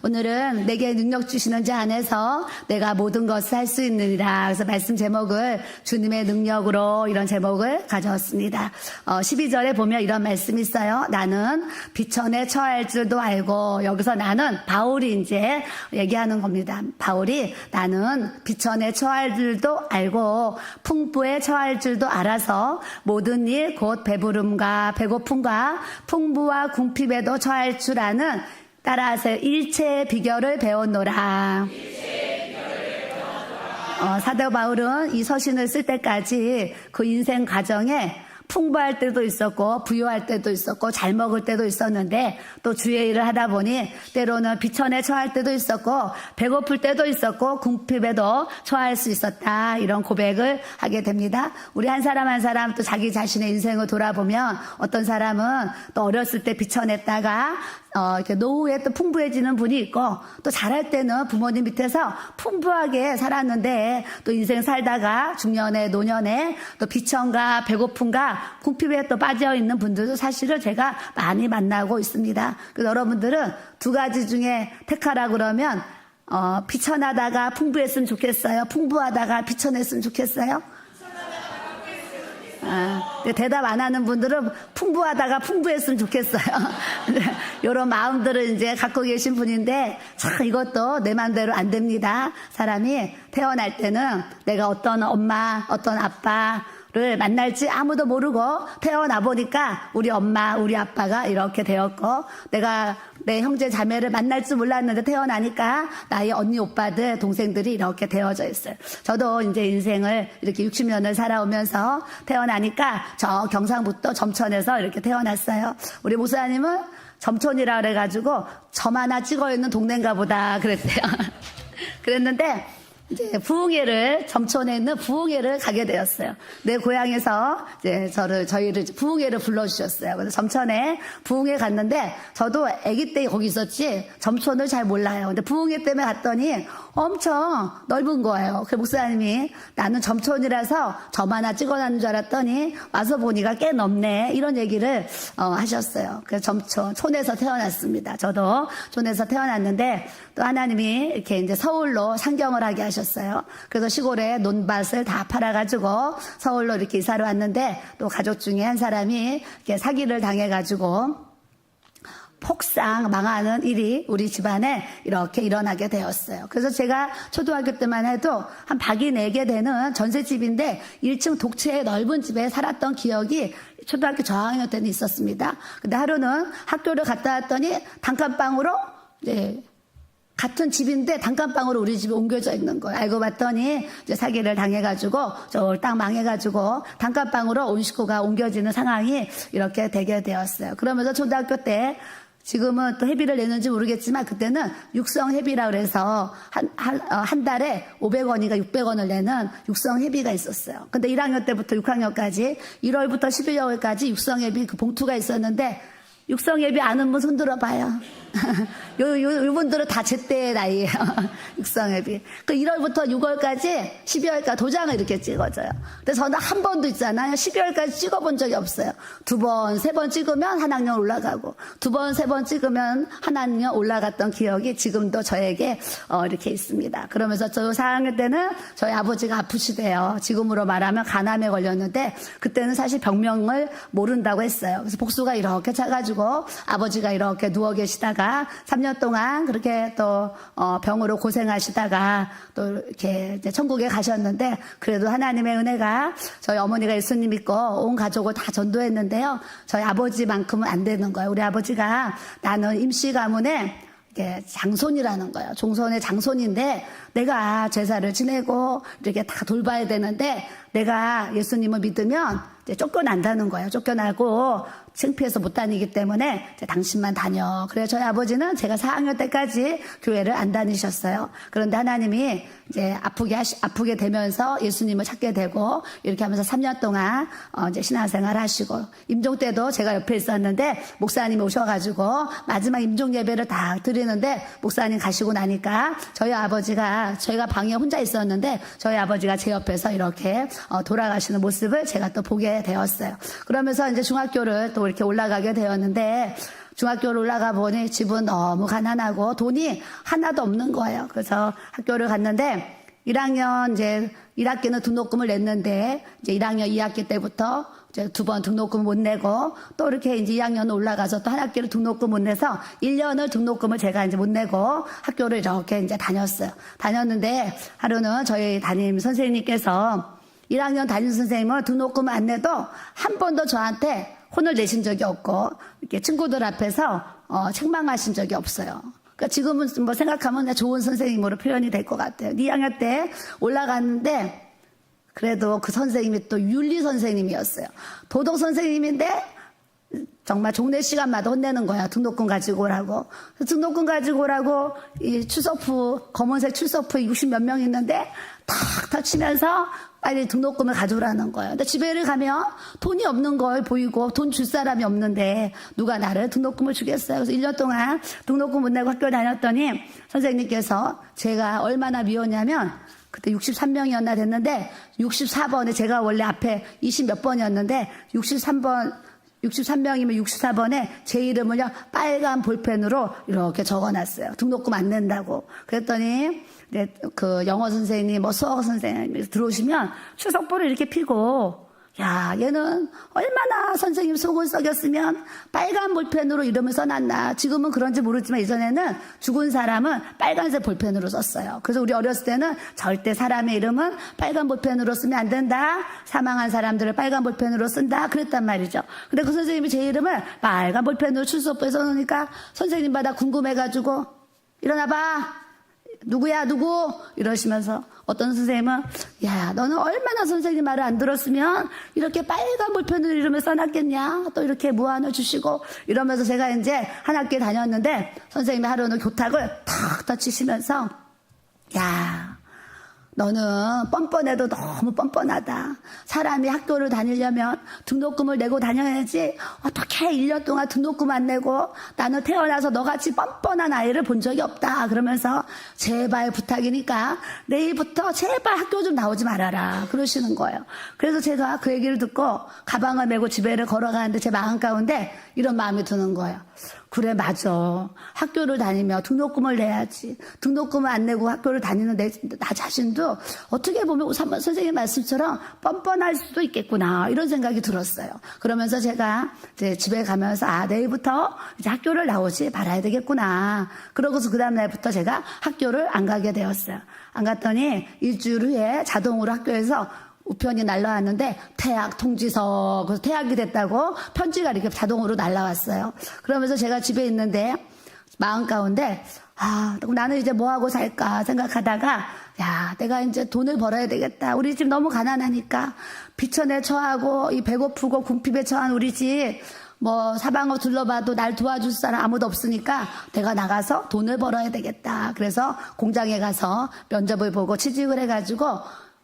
오늘은 내게 능력 주시는 자 안에서 내가 모든 것을 할 수 있느니라. 그래서 말씀 제목을 주님의 능력으로 이런 제목을 가져왔습니다. 12절에 보면 이런 말씀이 있어요. 나는 비천에 처할 줄도 알고, 여기서 나는 바울이 이제 얘기하는 겁니다. 바울이 나는 비천에 처할 줄도 알고 풍부에 처할 줄도 알아서 모든 일 곧 배부름과 배고픔과 풍부와 궁핍에도 처할 줄 아는, 따라하세요. 일체의 비결을 배웠노라. 사도 바울은 이 서신을 쓸 때까지 그 인생 과정에 풍부할 때도 있었고 부유할 때도 있었고 잘 먹을 때도 있었는데, 또 주의 일을 하다 보니 때로는 비천에 처할 때도 있었고 배고플 때도 있었고 궁핍에도 처할 수 있었다, 이런 고백을 하게 됩니다. 우리 한 사람 한 사람 또 자기 자신의 인생을 돌아보면 어떤 사람은 또 어렸을 때 비천했다가 이렇게 노후에 또 풍부해지는 분이 있고, 또 잘할 때는 부모님 밑에서 풍부하게 살았는데 또 인생 살다가 중년에 노년에 또 비천과 배고픔과 궁핍에 또 빠져있는 분들도 사실은 제가 많이 만나고 있습니다. 그래서 여러분들은 두 가지 중에 택하라 그러면 비천하다가 풍부했으면 좋겠어요? 풍부하다가 비천했으면 좋겠어요? 대답 안 하는 분들은 풍부하다가 풍부했으면 좋겠어요. 이런 마음들을 이제 갖고 계신 분인데, 참 이것도 내 마음대로 안 됩니다. 사람이 태어날 때는 내가 어떤 엄마, 어떤 아빠를 만날지 아무도 모르고 태어나 보니까 우리 엄마, 우리 아빠가 이렇게 되었고, 내가 내 형제 자매를 만날 줄 몰랐는데 태어나니까 나의 언니 오빠들 동생들이 이렇게 되어져 있어요. 저도 이제 인생을 이렇게 60년을 살아오면서 태어나니까 저 경상북도 점천에서 이렇게 태어났어요. 우리 목사님은 점촌이라 그래가지고 점 하나 찍어 있는 동네인가 보다 그랬대요. 그랬는데 이제 부흥회를, 점촌에 있는 부흥회를 가게 되었어요. 내 고향에서 이제 저희를 부흥회를 불러주셨어요. 그래서 점촌에 부흥회 갔는데, 저도 아기 때 거기 있었지 점촌을 잘 몰라요. 근데 부흥회 때문에 갔더니 엄청 넓은 거예요. 그 목사님이 나는 점촌이라서 점 하나 찍어놨는 줄 알았더니 와서 보니까 꽤 넓네, 이런 얘기를 하셨어요. 그래서 점촌, 촌에서 태어났습니다. 저도 촌에서 태어났는데, 또 하나님이 이렇게 이제 서울로 상경을 하게 하셨어요. 그래서 시골에 논밭을 다 팔아가지고 서울로 이렇게 이사를 왔는데, 또 가족 중에 한 사람이 이렇게 사기를 당해가지고 폭삭 망하는 일이 우리 집안에 이렇게 일어나게 되었어요. 그래서 제가 초등학교 때만 해도 한 박이 내게 되는 전셋집인데 1층 독채의 넓은 집에 살았던 기억이 초등학교 저학년 때는 있었습니다. 근데 하루는 학교를 갔다 왔더니 단칸방으로 이제 같은 집인데 단칸방으로 우리 집에 옮겨져 있는 거예요. 알고 봤더니 이제 사기를 당해가지고 쫄딱 망해가지고 단칸방으로 온 식구가 옮겨지는 상황이 이렇게 되게 되었어요. 그러면서 초등학교 때, 지금은 또 회비를 내는지 모르겠지만 그때는 육성 회비라 그래서 한 달에 500원인가 600원을 내는 육성 회비가 있었어요. 근데 1학년 때부터 6학년까지 1월부터 12월까지 육성 회비 그 봉투가 있었는데, 육성 예비 아는 분 손 들어봐요. 요분들은 다 제때의 나이에요. 육성 예비. 그 1월부터 6월까지 12월까지 도장을 이렇게 찍어줘요. 근데 저는 한 번도 있잖아요. 12월까지 찍어본 적이 없어요. 두 번, 세 번 찍으면 한 학년 올라가고, 두 번, 세 번 찍으면 한 학년 올라갔던 기억이 지금도 저에게 이렇게 있습니다. 그러면서 저 4학년 때는 저희 아버지가 아프시대요. 지금으로 말하면 간암에 걸렸는데, 그때는 사실 병명을 모른다고 했어요. 그래서 복수가 이렇게 차가지고 아버지가 이렇게 누워 계시다가 3년 동안 그렇게 또 병으로 고생하시다가 또 이렇게 이제 천국에 가셨는데, 그래도 하나님의 은혜가, 저희 어머니가 예수님 믿고 온 가족을 다 전도했는데요, 저희 아버지만큼은 안 되는 거예요. 우리 아버지가 나는 임시 가문에 이게 장손이라는 거예요. 종손의 장손인데 내가 제사를 지내고 이렇게 다 돌봐야 되는데, 내가 예수님을 믿으면 이제 쫓겨난다는 거예요. 쫓겨나고 창피해서 못 다니기 때문에 이제 당신만 다녀. 그래서 저희 아버지는 제가 4학년 때까지 교회를 안 다니셨어요. 그런데 하나님이 이제 아프게 되면서 예수님을 찾게 되고, 이렇게 하면서 3년 동안 이제 신앙생활 하시고, 임종 때도 제가 옆에 있었는데 목사님이 오셔가지고 마지막 임종 예배를 다 드리는데, 목사님 가시고 나니까 저희 아버지가, 저희가 방에 혼자 있었는데 저희 아버지가 제 옆에서 이렇게 돌아가시는 모습을 제가 또 보게 되었어요. 그러면서 이제 중학교를 또 이렇게 올라가게 되었는데, 중학교를 올라가 보니 집은 너무 가난하고 돈이 하나도 없는 거예요. 그래서 학교를 갔는데 1학년 이제 1학기는 등록금을 냈는데 이제 1학년 2학기 때부터 이제 2번 등록금 못 내고 또 이렇게 이제 2학년 올라가서 또 한 학기를 등록금 못 내서 1년을 등록금을 제가 이제 못 내고 학교를 이렇게 이제 다녔어요. 다녔는데 하루는 저희 담임 선생님께서 1학년 담임 선생님은 등록금을 안 내도 한 번도 저한테 혼을 내신 적이 없고 이렇게 친구들 앞에서 책망하신 적이 없어요. 그러니까 지금은 뭐 생각하면 좋은 선생님으로 표현이 될 것 같아요. 2학년 때 올라갔는데 그래도 그 선생님이 또 윤리 선생님이었어요. 도덕 선생님인데 정말 종례 시간마다 혼내는 거야. 등록금 가지고 오라고. 등록금 가지고 오라고 이 출석부 검은색 출석부 60몇 명 있는데 탁탁 치면서 빨리 등록금을 가져오라는 거예요. 근데 집에를 가면 돈이 없는 걸 보이고 돈 줄 사람이 없는데 누가 나를 등록금을 주겠어요. 그래서 1년 동안 등록금 못 내고 학교 다녔더니 선생님께서 제가 얼마나 미웠냐면 그때 63명이었나 됐는데 64번에 제가 원래 앞에 20 몇 번이었는데 63명이면 64번에 제 이름을요 빨간 볼펜으로 이렇게 적어놨어요. 등록금 안 낸다고. 그랬더니 그 영어 선생님, 뭐 수학 선생님 들어오시면 출석부를 이렇게 피고 야 얘는 얼마나 선생님 속을 썩였으면 빨간 볼펜으로 이름을 써놨나. 지금은 그런지 모르지만 예전에는 죽은 사람은 빨간색 볼펜으로 썼어요. 그래서 우리 어렸을 때는 절대 사람의 이름은 빨간 볼펜으로 쓰면 안 된다. 사망한 사람들을 빨간 볼펜으로 쓴다. 그랬단 말이죠. 근데 그 선생님이 제 이름을 빨간 볼펜으로 출석부에 써놓으니까 선생님마다 궁금해가지고 일어나봐. 누구야 누구 이러시면서 어떤 선생님은 야 너는 얼마나 선생님 말을 안 들었으면 이렇게 빨간 볼펜으로 이름을 써놨겠냐 또 이렇게 무안을 주시고 이러면서 제가 이제 한 학기 다녔는데 선생님이 하루는 교탁을 탁 치시면서 야 너는 뻔뻔해도 너무 뻔뻔하다. 사람이 학교를 다니려면 등록금을 내고 다녀야지 어떻게 1년 동안 등록금 안 내고 나는 태어나서 너같이 뻔뻔한 아이를 본 적이 없다. 그러면서 제발 부탁이니까 내일부터 제발 학교 좀 나오지 말아라 그러시는 거예요. 그래서 제가 그 얘기를 듣고 가방을 메고 집에를 걸어가는데 제 마음 가운데 이런 마음이 드는 거예요. 그래 맞아. 학교를 다니며 등록금을 내야지. 등록금을 안 내고 학교를 다니는 나 자신도 어떻게 보면 선생님 말씀처럼 뻔뻔할 수도 있겠구나 이런 생각이 들었어요. 그러면서 제가 이제 집에 가면서 내일부터 이제 학교를 나오지 말아야 되겠구나. 그러고서 그 다음 날부터 제가 학교를 안 가게 되었어요. 안 갔더니 일주일 후에 자동으로 학교에서 우편이 날라왔는데 퇴학 통지서 그래서 퇴학이 됐다고 편지가 이렇게 자동으로 날라왔어요. 그러면서 제가 집에 있는데 마음 가운데 나는 이제 뭐하고 살까 생각하다가 야 내가 이제 돈을 벌어야 되겠다. 우리 집 너무 가난하니까 비천에 처하고 이 배고프고 궁핍에 처한 우리 집 뭐 사방을 둘러봐도 날 도와줄 사람 아무도 없으니까 내가 나가서 돈을 벌어야 되겠다. 그래서 공장에 가서 면접을 보고 취직을 해가지고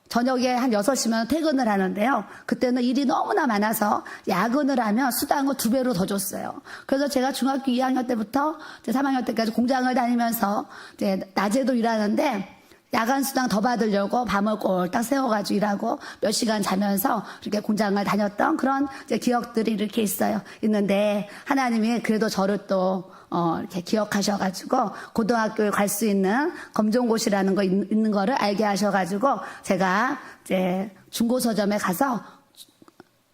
저녁에 한 6시면 퇴근을 하는데요. 그때는 일이 너무나 많아서 야근을 하면 수당을 2배로 더 줬어요. 그래서 제가 중학교 2학년 때부터 이제 3학년 때까지 공장을 다니면서 이제 낮에도 일하는데 야간 수당 더 받으려고 밤을 꼴딱 세워가지고 일하고 몇 시간 자면서 이렇게 공장을 다녔던 그런 이제 기억들이 이렇게 있는데 하나님이 그래도 저를 또 이렇게 기억하셔가지고 고등학교에 갈 수 있는 검정고시라는 거 있는 거를 알게 하셔가지고 제가 이제 중고서점에 가서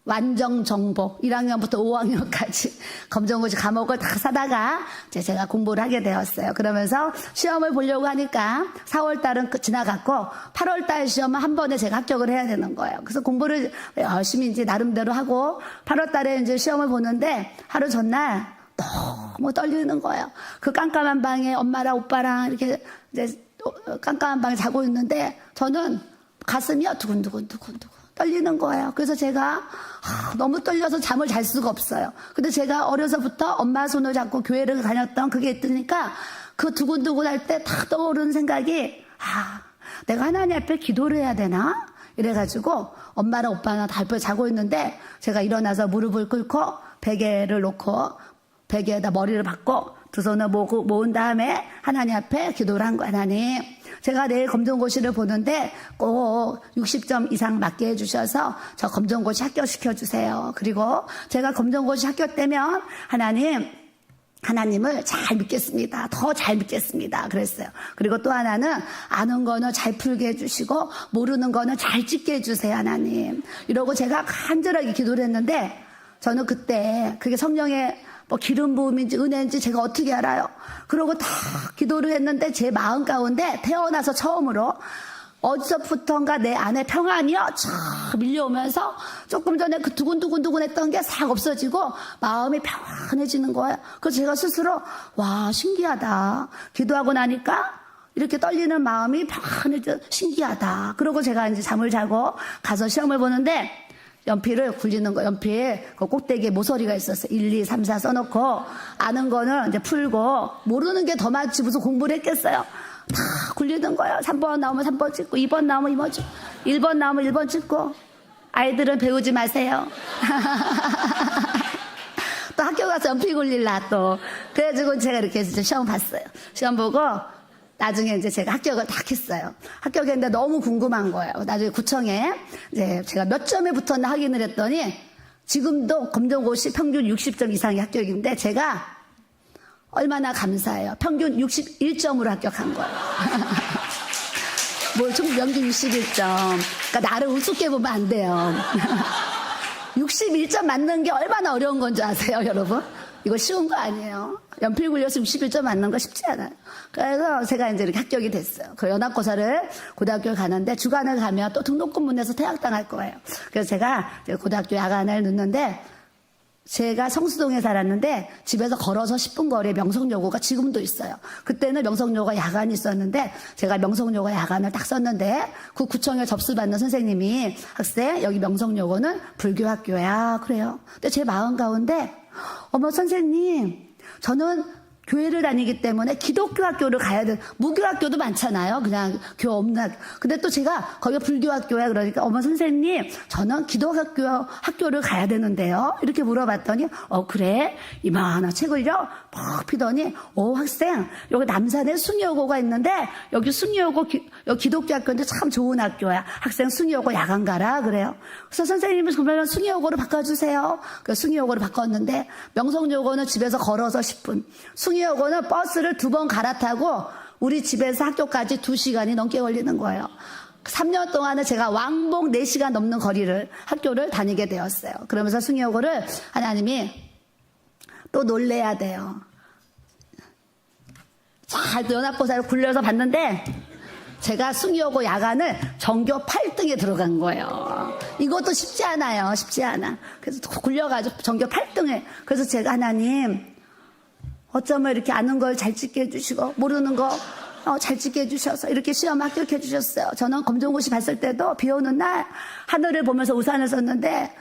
완정 정복 1학년부터 5학년까지 검정고시 과목을 다 사다가 이제 제가 공부를 하게 되었어요. 그러면서 시험을 보려고 하니까 4월달은 지나갔고 8월달 시험은 한 번에 제가 합격을 해야 되는 거예요. 그래서 공부를 열심히 이제 나름대로 하고 8월달에 이제 시험을 보는데 하루 전날 너무 떨리는 거예요. 그 깜깜한 방에 엄마랑 오빠랑 이렇게 이제 깜깜한 방에 자고 있는데 저는 가슴이요 두근두근 떨리는 거예요. 그래서 제가 너무 떨려서 잠을 잘 수가 없어요. 근데 제가 어려서부터 엄마 손을 잡고 교회를 다녔던 그게 있으니까 그 두근두근 할 때 탁 떠오르는 생각이 내가 하나님 앞에 기도를 해야 되나? 이래가지고 엄마랑 오빠랑 다 앞에 자고 있는데 제가 일어나서 무릎을 꿇고 베개를 놓고 베개에다 머리를 박고 두 손을 모은 다음에 하나님 앞에 기도를 한 거예요. 하나님 제가 내일 검정고시를 보는데 꼭 60점 이상 맞게 해주셔서 저 검정고시 합격시켜 주세요. 그리고 제가 검정고시 합격되면 하나님 하나님을 잘 믿겠습니다. 더 잘 믿겠습니다. 그랬어요. 그리고 또 하나는 아는 거는 잘 풀게 해주시고 모르는 거는 잘 찢게 해주세요, 하나님. 이러고 제가 간절하게 기도를 했는데 저는 그때 그게 성령의 뭐 기름 부음인지 은혜인지 제가 어떻게 알아요? 그러고 다 기도를 했는데 제 마음 가운데 태어나서 처음으로 어디서부턴가 내 안에 평안이요 쫙 밀려오면서 조금 전에 그 두근두근두근했던 게 싹 없어지고 마음이 평안해지는 거예요. 그래서 제가 스스로 와 신기하다. 기도하고 나니까 이렇게 떨리는 마음이 평안해져 신기하다. 그러고 제가 이제 잠을 자고 가서 시험을 보는데 연필을 굴리는 거, 연필 그 꼭대기에 모서리가 있었어요. 1, 2, 3, 4 써놓고 아는 거는 이제 풀고 모르는 게 더 많지 무슨 공부를 했겠어요. 다 굴리는 거예요. 3번 나오면 3번 찍고 2번 나오면 2번 찍고 1번 나오면 1번 찍고. 아이들은 배우지 마세요. 또 학교 가서 연필 굴릴라 또. 그래가지고 제가 이렇게 해서 시험 봤어요. 시험 보고 나중에 이제 제가 합격을 딱 했어요. 합격했는데 너무 궁금한 거예요. 나중에 구청에 이제 제가 몇 점에 붙었나 확인을 했더니 지금도 검정고시 평균 60점 이상의 합격인데 제가 얼마나 감사해요. 평균 61점으로 합격한 거예요. 뭐 좀 평균 61점. 그러니까 나를 우습게 보면 안 돼요. 61점 맞는 게 얼마나 어려운 건 줄 아세요, 여러분? 이거 쉬운 거 아니에요. 연필 굴려서 61점 맞는 거 쉽지 않아요. 그래서 제가 이제 이렇게 합격이 됐어요. 그 연합고사를 고등학교에 가는데 주간을 가면 또 등록금 못 내서 퇴학당할 거예요. 그래서 제가 이제 고등학교 야간을 넣는데 제가 성수동에 살았는데 집에서 걸어서 10분 거리에 명성여고가 지금도 있어요. 그때는 명성여고가 야간이 있었는데 제가 명성여고 야간을 딱 썼는데 그 구청에 접수받는 선생님이 학생 여기 명성여고는 불교학교야 그래요. 근데 제 마음 가운데 어머 선생님 저는 교회를 다니기 때문에 기독교 학교를 가야 돼. 무교학교도 많잖아요. 그냥 교회 없는. 근데 또 제가 거기가 불교학교야. 그러니까 어머 선생님 저는 학교를 가야 되는데요. 이렇게 물어봤더니 그래? 이만한 책을요 퍽 피더니 학생 여기 남산에 숭례여고가 있는데 여기 숭례여고 여기 기독교 학교인데 참 좋은 학교야. 학생 숭례여고 야간 가라 그래요. 그래서 선생님이 그러면 숭례여고로 바꿔주세요. 그 숭례여고로 바꿨는데 명성여고는 집에서 걸어서 10분. 숭례여고는 버스를 2번 갈아타고 우리 집에서 학교까지 2시간이 넘게 걸리는 거예요. 3년 동안은 제가 왕복 4시간 넘는 거리를 학교를 다니게 되었어요. 그러면서 숭례여고를 하나님이 또 놀래야 돼요. 잘 연합고사를 굴려서 봤는데 제가 숭례여고 야간을 전교 8등에 들어간 거예요. 이것도 쉽지 않아요. 쉽지 않아. 그래서 굴려가지고 전교 8등에. 그래서 제가 하나님 어쩌면 이렇게 아는 걸 잘 찍게 해주시고 모르는 거 잘 찍게 해주셔서 이렇게 시험 합격해 주셨어요. 저는 검정고시 봤을 때도 비 오는 날 하늘을 보면서 우산을 썼는데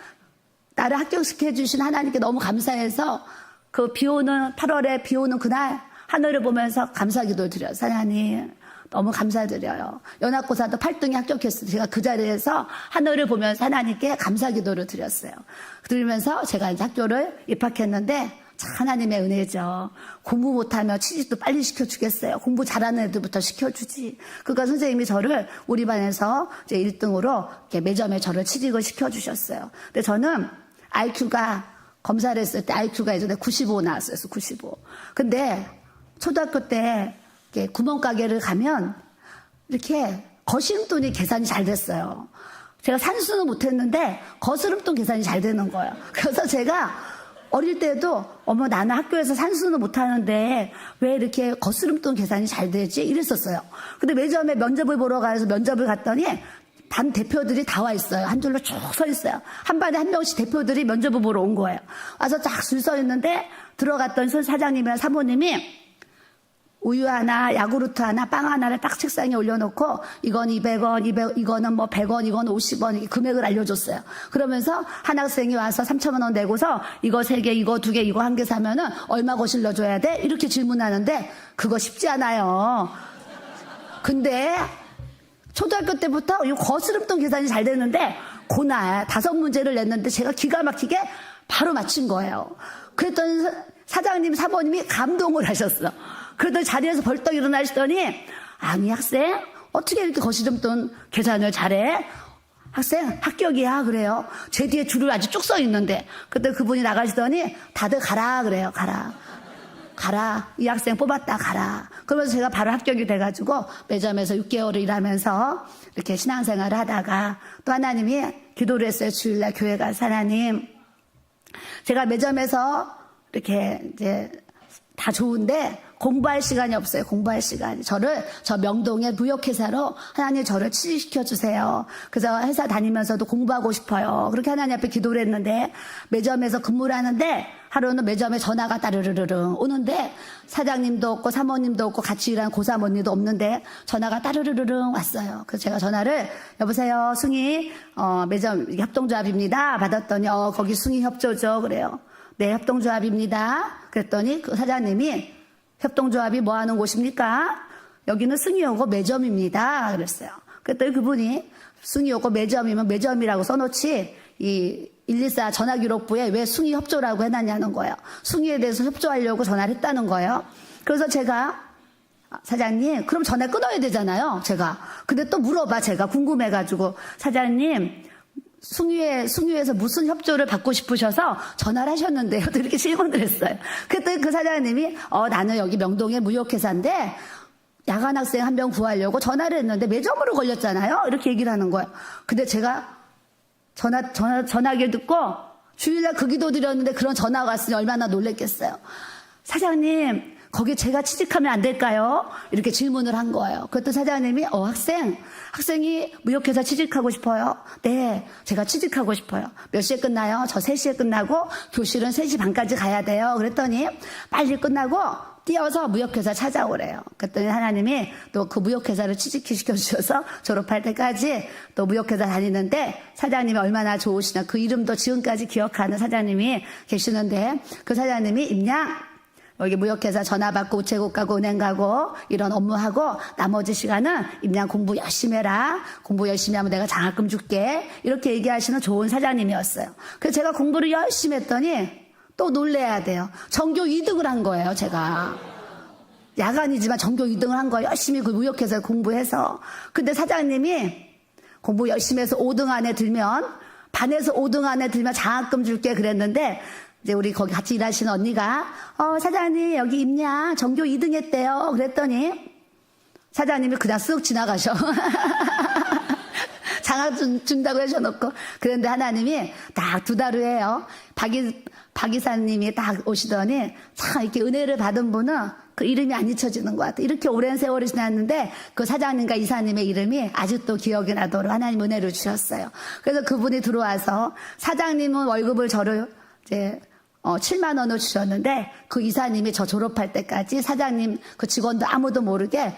나를 합격시켜 주신 하나님께 너무 감사해서 그 비 오는 8월에 비 오는 그날 하늘을 보면서 감사기도를 드려요. 하나님 너무 감사드려요. 연합고사도 8등에 합격했어요. 제가 그 자리에서 하늘을 보면서 하나님께 감사기도를 드렸어요. 그러면서 제가 이제 학교를 입학했는데 하나님의 은혜죠. 공부 못하면 취직도 빨리 시켜주겠어요. 공부 잘하는 애들부터 시켜주지. 그러니까 선생님이 저를 우리 반에서 이제 1등으로 이렇게 매점에 저를 취직을 시켜주셨어요. 근데 저는 IQ가 검사를 했을 때 IQ가 예전에 95 나왔어요. 95. 근데 초등학교 때 이렇게 구멍가게를 가면 이렇게 거스름돈이 계산이 잘 됐어요. 제가 산수는 못했는데 거스름돈 계산이 잘 되는 거예요. 그래서 제가 어릴 때도 어머 나는 학교에서 산수는 못하는데 왜 이렇게 거스름돈 계산이 잘 되지? 이랬었어요. 근데 매점에 면접을 보러 가서 면접을 갔더니 반 대표들이 다 와 있어요. 한 줄로 쭉 서 있어요. 한 반에 한 명씩 대표들이 면접을 보러 온 거예요. 와서 쫙 줄 서 있는데 들어갔던 사장님이랑 사모님이 우유 하나, 야구르트 하나, 빵 하나를 딱 책상에 올려놓고 이건 200원, 이거는 뭐 100원, 이건 50원 이렇게 금액을 알려줬어요. 그러면서 한 학생이 와서 3,000원 내고서 이거 3개, 이거 2개, 이거 1개 사면은 얼마 거실러줘야 돼? 이렇게 질문하는데 그거 쉽지 않아요. 근데 초등학교 때부터 이 거스름돈 계산이 잘 되는데 그날 5문제를 냈는데 제가 기가 막히게 바로 맞힌 거예요. 그랬더니 사장님, 사모님이 감동을 하셨어. 그러더니 자리에서 벌떡 일어나시더니 아니 학생 어떻게 이렇게 거스름돈 계산을 잘해? 학생 합격이야 그래요. 제 뒤에 줄을 아주 쭉 서 있는데 그때 그분이 나가시더니 다들 가라 그래요. 가라. 가라. 이 학생 뽑았다 가라. 그러면서 제가 바로 합격이 돼가지고 매점에서 6개월을 일하면서 이렇게 신앙생활을 하다가 또 하나님이 기도를 했어요. 주일날 교회 가서 하나님, 제가 매점에서 이렇게 이제 다 좋은데 공부할 시간이 없어요. 공부할 시간이. 저 명동의 무역회사로 하나님 저를 취직시켜 주세요. 그래서 회사 다니면서도 공부하고 싶어요. 그렇게 하나님 앞에 기도를 했는데 매점에서 근무를 하는데 하루는 매점에 전화가 따르르르 오는데 사장님도 없고 사모님도 없고 같이 일하는 고사모님도 없는데 전화가 따르르르 왔어요. 그래서 제가 전화를 여보세요 숭이 매점 협동조합입니다. 받았더니 거기 숭이 협조죠. 그래요. 네, 협동조합입니다. 그랬더니 그 사장님이 협동조합이 뭐 하는 곳입니까? 여기는 숭이호고 매점입니다. 그랬어요. 그랬더니 그분이 숭이호고 매점이면 매점이라고 써놓지 이 114 전화기록부에 왜 숭이 협조라고 해놨냐는 거예요. 숭이에 대해서 협조하려고 전화를 했다는 거예요. 그래서 제가 사장님 그럼 전화 끊어야 되잖아요. 제가. 근데 또 물어봐. 제가 궁금해가지고 사장님 숭유에서 무슨 협조를 받고 싶으셔서 전화를 하셨는데요. 또 이렇게 질문을 했어요. 그랬더니 그 사장님이 나는 여기 명동의 무역회사인데 야간 학생 한 명 구하려고 전화를 했는데 매점으로 걸렸잖아요. 이렇게 얘기를 하는 거예요. 근데 제가 전화기를 듣고 주일날 그 기도 드렸는데 그런 전화가 왔으니 얼마나 놀랬겠어요. 사장님 거기 제가 취직하면 안 될까요? 이렇게 질문을 한 거예요. 그랬더니 사장님이 학생이 무역회사 취직하고 싶어요? 네, 제가 취직하고 싶어요. 몇 시에 끝나요? 저 3시에 끝나고 교실은 3시 반까지 가야 돼요. 그랬더니 빨리 끝나고 뛰어서 무역회사 찾아오래요. 그랬더니 하나님이 또 그 무역회사를 취직시켜 주셔서 졸업할 때까지 또 무역회사 다니는데 사장님이 얼마나 좋으시나 그 이름도 지금까지 기억하는 사장님이 계시는데 그 사장님이 임양 여기 무역회사 전화 받고 우체국 가고 은행 가고 이런 업무하고 나머지 시간은 임양 공부 열심히 해라. 공부 열심히 하면 내가 장학금 줄게. 이렇게 얘기하시는 좋은 사장님이었어요. 그래서 제가 공부를 열심히 했더니 또 놀래야 돼요. 전교 2등을 한 거예요. 제가. 야간이지만 전교 2등을 한 거예요. 열심히 그 무역회사 공부해서. 근데 사장님이 공부 열심히 해서 5등 안에 들면 반에서 5등 안에 들면 장학금 줄게 그랬는데 이제 우리 거기 같이 일하시는 언니가 사장님 여기 임양 전교 2등 했대요. 그랬더니 사장님이 그냥 쓱 지나가셔. 장학 준다고 하셔놓고. 그런데 하나님이 딱 2달 후에요. 박 이사님이 딱 오시더니 참 이렇게 은혜를 받은 분은 그 이름이 안 잊혀지는 것 같아요. 이렇게 오랜 세월이 지났는데 그 사장님과 이사님의 이름이 아직도 기억이 나도록 하나님 은혜를 주셨어요. 그래서 그분이 들어와서 사장님은 월급을 저를 이제 7만 원을 주셨는데 그 이사님이 저 졸업할 때까지 사장님 그 직원도 아무도 모르게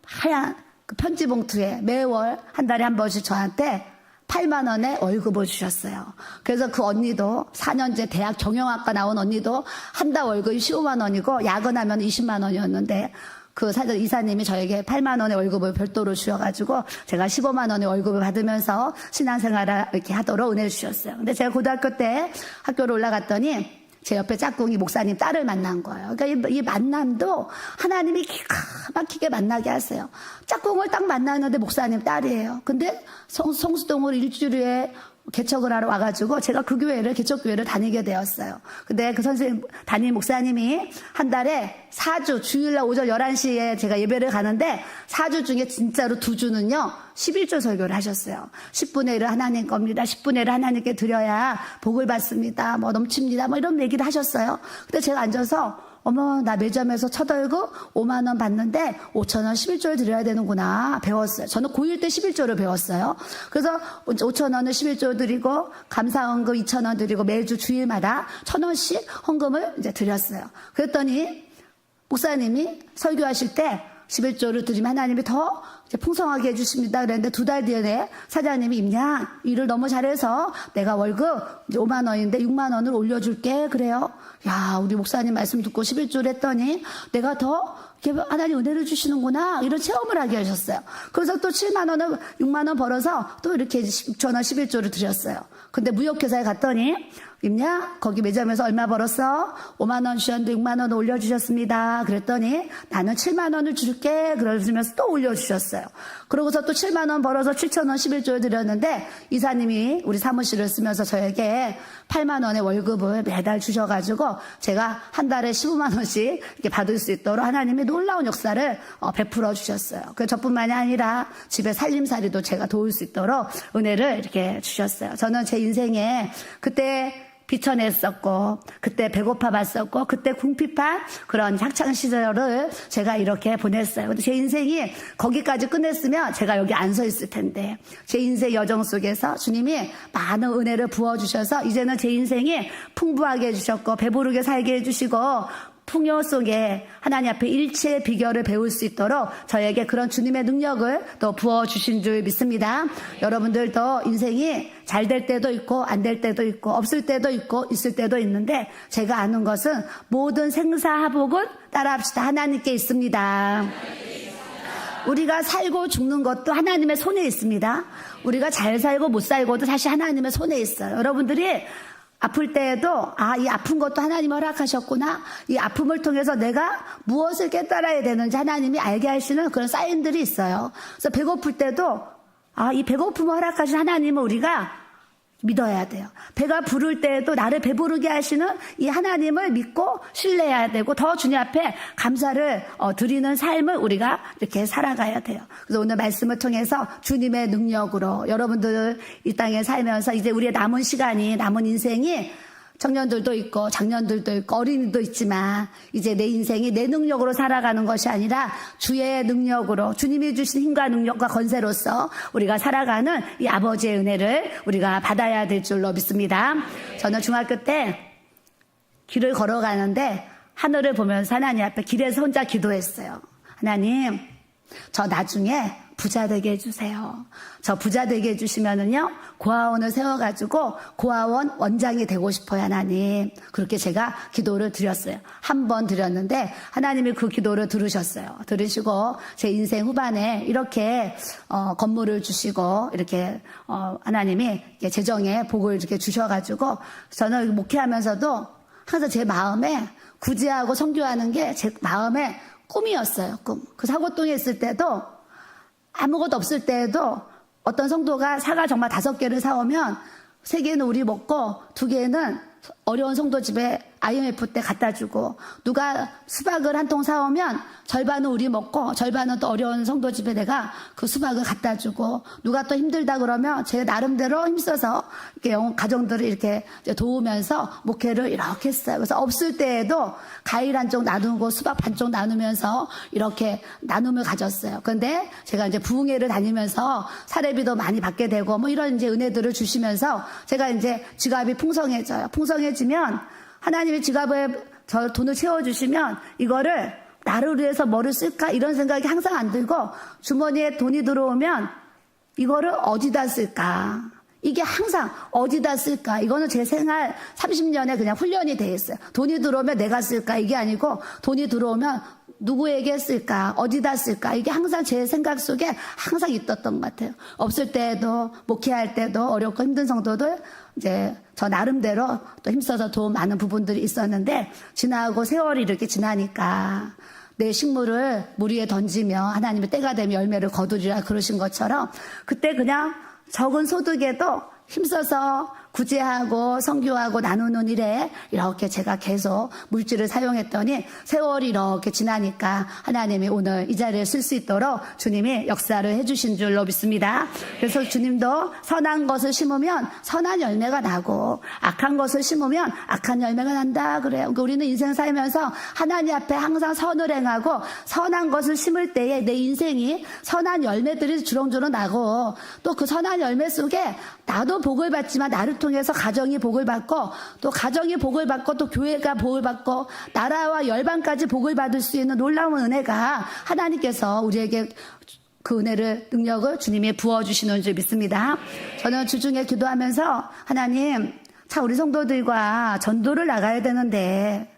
하얀 그 편지 봉투에 매월 한 달에 한 번씩 저한테 8만 원의 월급을 주셨어요. 그래서 그 언니도 4년제 대학 경영학과 나온 언니도 한 달 월급이 15만 원이고 야근하면 20만 원이었는데 그 이사님이 저에게 8만 원의 월급을 별도로 주셔가지고 제가 15만 원의 월급을 받으면서 신앙생활을 이렇게 하도록 은혜를 주셨어요. 근데 제가 고등학교 때 학교를 올라갔더니 제 옆에 짝꿍이 목사님 딸을 만난 거예요. 그러니까 이 만남도 하나님이 기가 막히게 만나게 하세요. 짝꿍을 딱 만나는데 목사님 딸이에요. 근데 성수동으로 일주일에 개척을 하러 와가지고 제가 그 교회를 개척교회를 다니게 되었어요. 근데 그 선생님 담임 목사님이 한 달에 4주 주일날 오전 11시에 제가 예배를 가는데 4주 중에 진짜로 2주는요 11조 설교를 하셨어요. 10분의 1을 하나님 겁니다. 10분의 1을 하나님께 드려야 복을 받습니다. 뭐 넘칩니다. 뭐 이런 얘기를 하셨어요. 근데 제가 앉아서 어머 나 매점에서 첫 월급 5만 원 받는데 5천 원 11조를 드려야 되는구나 배웠어요. 저는 고1 때 11조를 배웠어요. 그래서 5천 원을 11조 드리고 감사헌금 2천 원 드리고 매주 주일마다 1,000원씩 헌금을 이제 드렸어요. 그랬더니 목사님이 설교하실 때 11조를 드리면 하나님이 더 이제 풍성하게 해주십니다. 그랬는데 2달 뒤에 사장님이 임양 일을 너무 잘해서 내가 월급 이제 5만 원인데 6만 원을 올려줄게. 그래요. 야 우리 목사님 말씀 듣고 11조를 했더니 내가 더 이렇게 하나님 은혜를 주시는구나 이런 체험을 하게 하셨어요. 그래서 또 7만 원을 6만 원 벌어서 또 이렇게 6천 원 11조를 드렸어요. 근데 무역회사에 갔더니 입냐? 거기 매점에서 얼마 벌었어? 5만 원 주셨는데 6만 원 올려주셨습니다. 그랬더니 나는 7만 원을 줄게. 그러시면서 또 올려주셨어요. 그러고서 또 7만 원 벌어서 7천 원 11조에 드렸는데 이사님이 우리 사무실을 쓰면서 저에게 8만 원의 월급을 매달 주셔가지고 제가 한 달에 15만 원씩 이렇게 받을 수 있도록 하나님이 놀라운 역사를 베풀어 주셨어요. 그 저뿐만이 아니라 집에 살림살이도 제가 도울 수 있도록 은혜를 이렇게 주셨어요. 저는 제 인생에 그때 비천했었고 그때 배고파 봤었고 그때 궁핍한 그런 학창 시절을 제가 이렇게 보냈어요. 근데 제 인생이 거기까지 끝냈으면 제가 여기 안 서 있을 텐데 제 인생 여정 속에서 주님이 많은 은혜를 부어주셔서 이제는 제 인생이 풍부하게 해주셨고 배부르게 살게 해주시고 풍요 속에 하나님 앞에 일체의 비결을 배울 수 있도록 저에게 그런 주님의 능력을 또 부어주신 줄 믿습니다. 여러분들도 인생이 잘 될 때도 있고 안 될 때도 있고 없을 때도 있고 있을 때도 있는데 제가 아는 것은 모든 생사하복은 따라합시다. 하나님께 있습니다. 우리가 살고 죽는 것도 하나님의 손에 있습니다. 우리가 잘 살고 못 살고도 사실 하나님의 손에 있어요. 여러분들이 아플 때에도 이 아픈 것도 하나님이 허락하셨구나. 이 아픔을 통해서 내가 무엇을 깨달아야 되는지 하나님이 알게 하시는 그런 사인들이 있어요. 그래서 배고플 때도 이 배고픔을 허락하신 하나님을 우리가 믿어야 돼요. 배가 부를 때에도 나를 배부르게 하시는 이 하나님을 믿고 신뢰해야 되고 더 주님 앞에 감사를 드리는 삶을 우리가 이렇게 살아가야 돼요. 그래서 오늘 말씀을 통해서 주님의 능력으로 여러분들 이 땅에 살면서 이제 우리의 남은 시간이 남은 인생이 청년들도 있고 장년들도 있고 어린이도 있지만 이제 내 인생이 내 능력으로 살아가는 것이 아니라 주의 능력으로 주님이 주신 힘과 능력과 건세로서 우리가 살아가는 이 아버지의 은혜를 우리가 받아야 될 줄로 믿습니다. 저는 중학교 때 길을 걸어가는데 하늘을 보면서 하나님 앞에 길에서 혼자 기도했어요. 하나님, 저 나중에 부자 되게 해주세요. 저 부자 되게 해주시면은요, 고아원을 세워가지고 고아원 원장이 되고 싶어요, 하나님. 그렇게 제가 기도를 드렸어요. 한 번 드렸는데 하나님이 그 기도를 들으셨어요. 들으시고 제 인생 후반에 이렇게 건물을 주시고 이렇게 하나님이 재정에 복을 이렇게 주셔가지고 저는 목회하면서도 항상 제 마음에 구제하고 선교하는 게 제 마음의 꿈이었어요. 꿈. 그 사고동에 있을 때도 아무것도 없을 때에도 어떤 성도가 사과 정말 5개를 사오면 3개는 우리 먹고 2개는 어려운 성도 집에 IMF 때 갖다 주고 누가 수박을 한 통 사오면 절반은 우리 먹고 절반은 또 어려운 성도 집에 내가 그 수박을 갖다 주고 누가 또 힘들다 그러면 제 나름대로 힘써서 이렇게 가정들을 이렇게 도우면서 목회를 이렇게 했어요. 그래서 없을 때에도 과일 한 쪽 나누고 수박 반 쪽 나누면서 이렇게 나눔을 가졌어요. 그런데 제가 이제 부흥회를 다니면서 사례비도 많이 받게 되고 뭐 이런 이제 은혜들을 주시면서 제가 이제 지갑이 풍성해져요. 풍성해지면 하나님이 지갑에 저 돈을 채워주시면 이거를 나를 위해서 뭐를 쓸까 이런 생각이 항상 안 들고 주머니에 돈이 들어오면 이거를 어디다 쓸까 이게 항상 어디다 쓸까 이거는 제 생활 30년에 그냥 훈련이 돼 있어요. 돈이 들어오면 내가 쓸까 이게 아니고 돈이 들어오면 누구에게 쓸까 어디다 쓸까 이게 항상 제 생각 속에 항상 있었던 것 같아요. 없을 때도 목회할 때도 어렵고 힘든 성도들 이제 저 나름대로 또 힘써서 도움 많은 부분들이 있었는데 지나고 세월이 이렇게 지나니까 내 식물을 물 위에 던지며 하나님의 때가 되면 열매를 거두리라 그러신 것처럼 그때 그냥 적은 소득에도 힘써서 구제하고 선교하고 나누는 일에 이렇게 제가 계속 물질을 사용했더니 세월이 이렇게 지나니까 하나님이 오늘 이 자리에 쓸 수 있도록 주님이 역사를 해주신 줄로 믿습니다. 그래서 주님도 선한 것을 심으면 선한 열매가 나고 악한 것을 심으면 악한 열매가 난다 그래요. 그러니까 우리는 인생 살면서 하나님 앞에 항상 선을 행하고 선한 것을 심을 때에 내 인생이 선한 열매들이 주렁주렁 나고 또 그 선한 열매 속에 나도 복을 받지만 나를 통해서 가정이 복을 받고 또 가정이 복을 받고 또 교회가 복을 받고 나라와 열방까지 복을 받을 수 있는 놀라운 은혜가 하나님께서 우리에게 그 은혜를 능력을 주님이 부어주시는 줄 믿습니다. 저는 주중에 기도하면서 하나님 참 우리 성도들과 전도를 나가야 되는데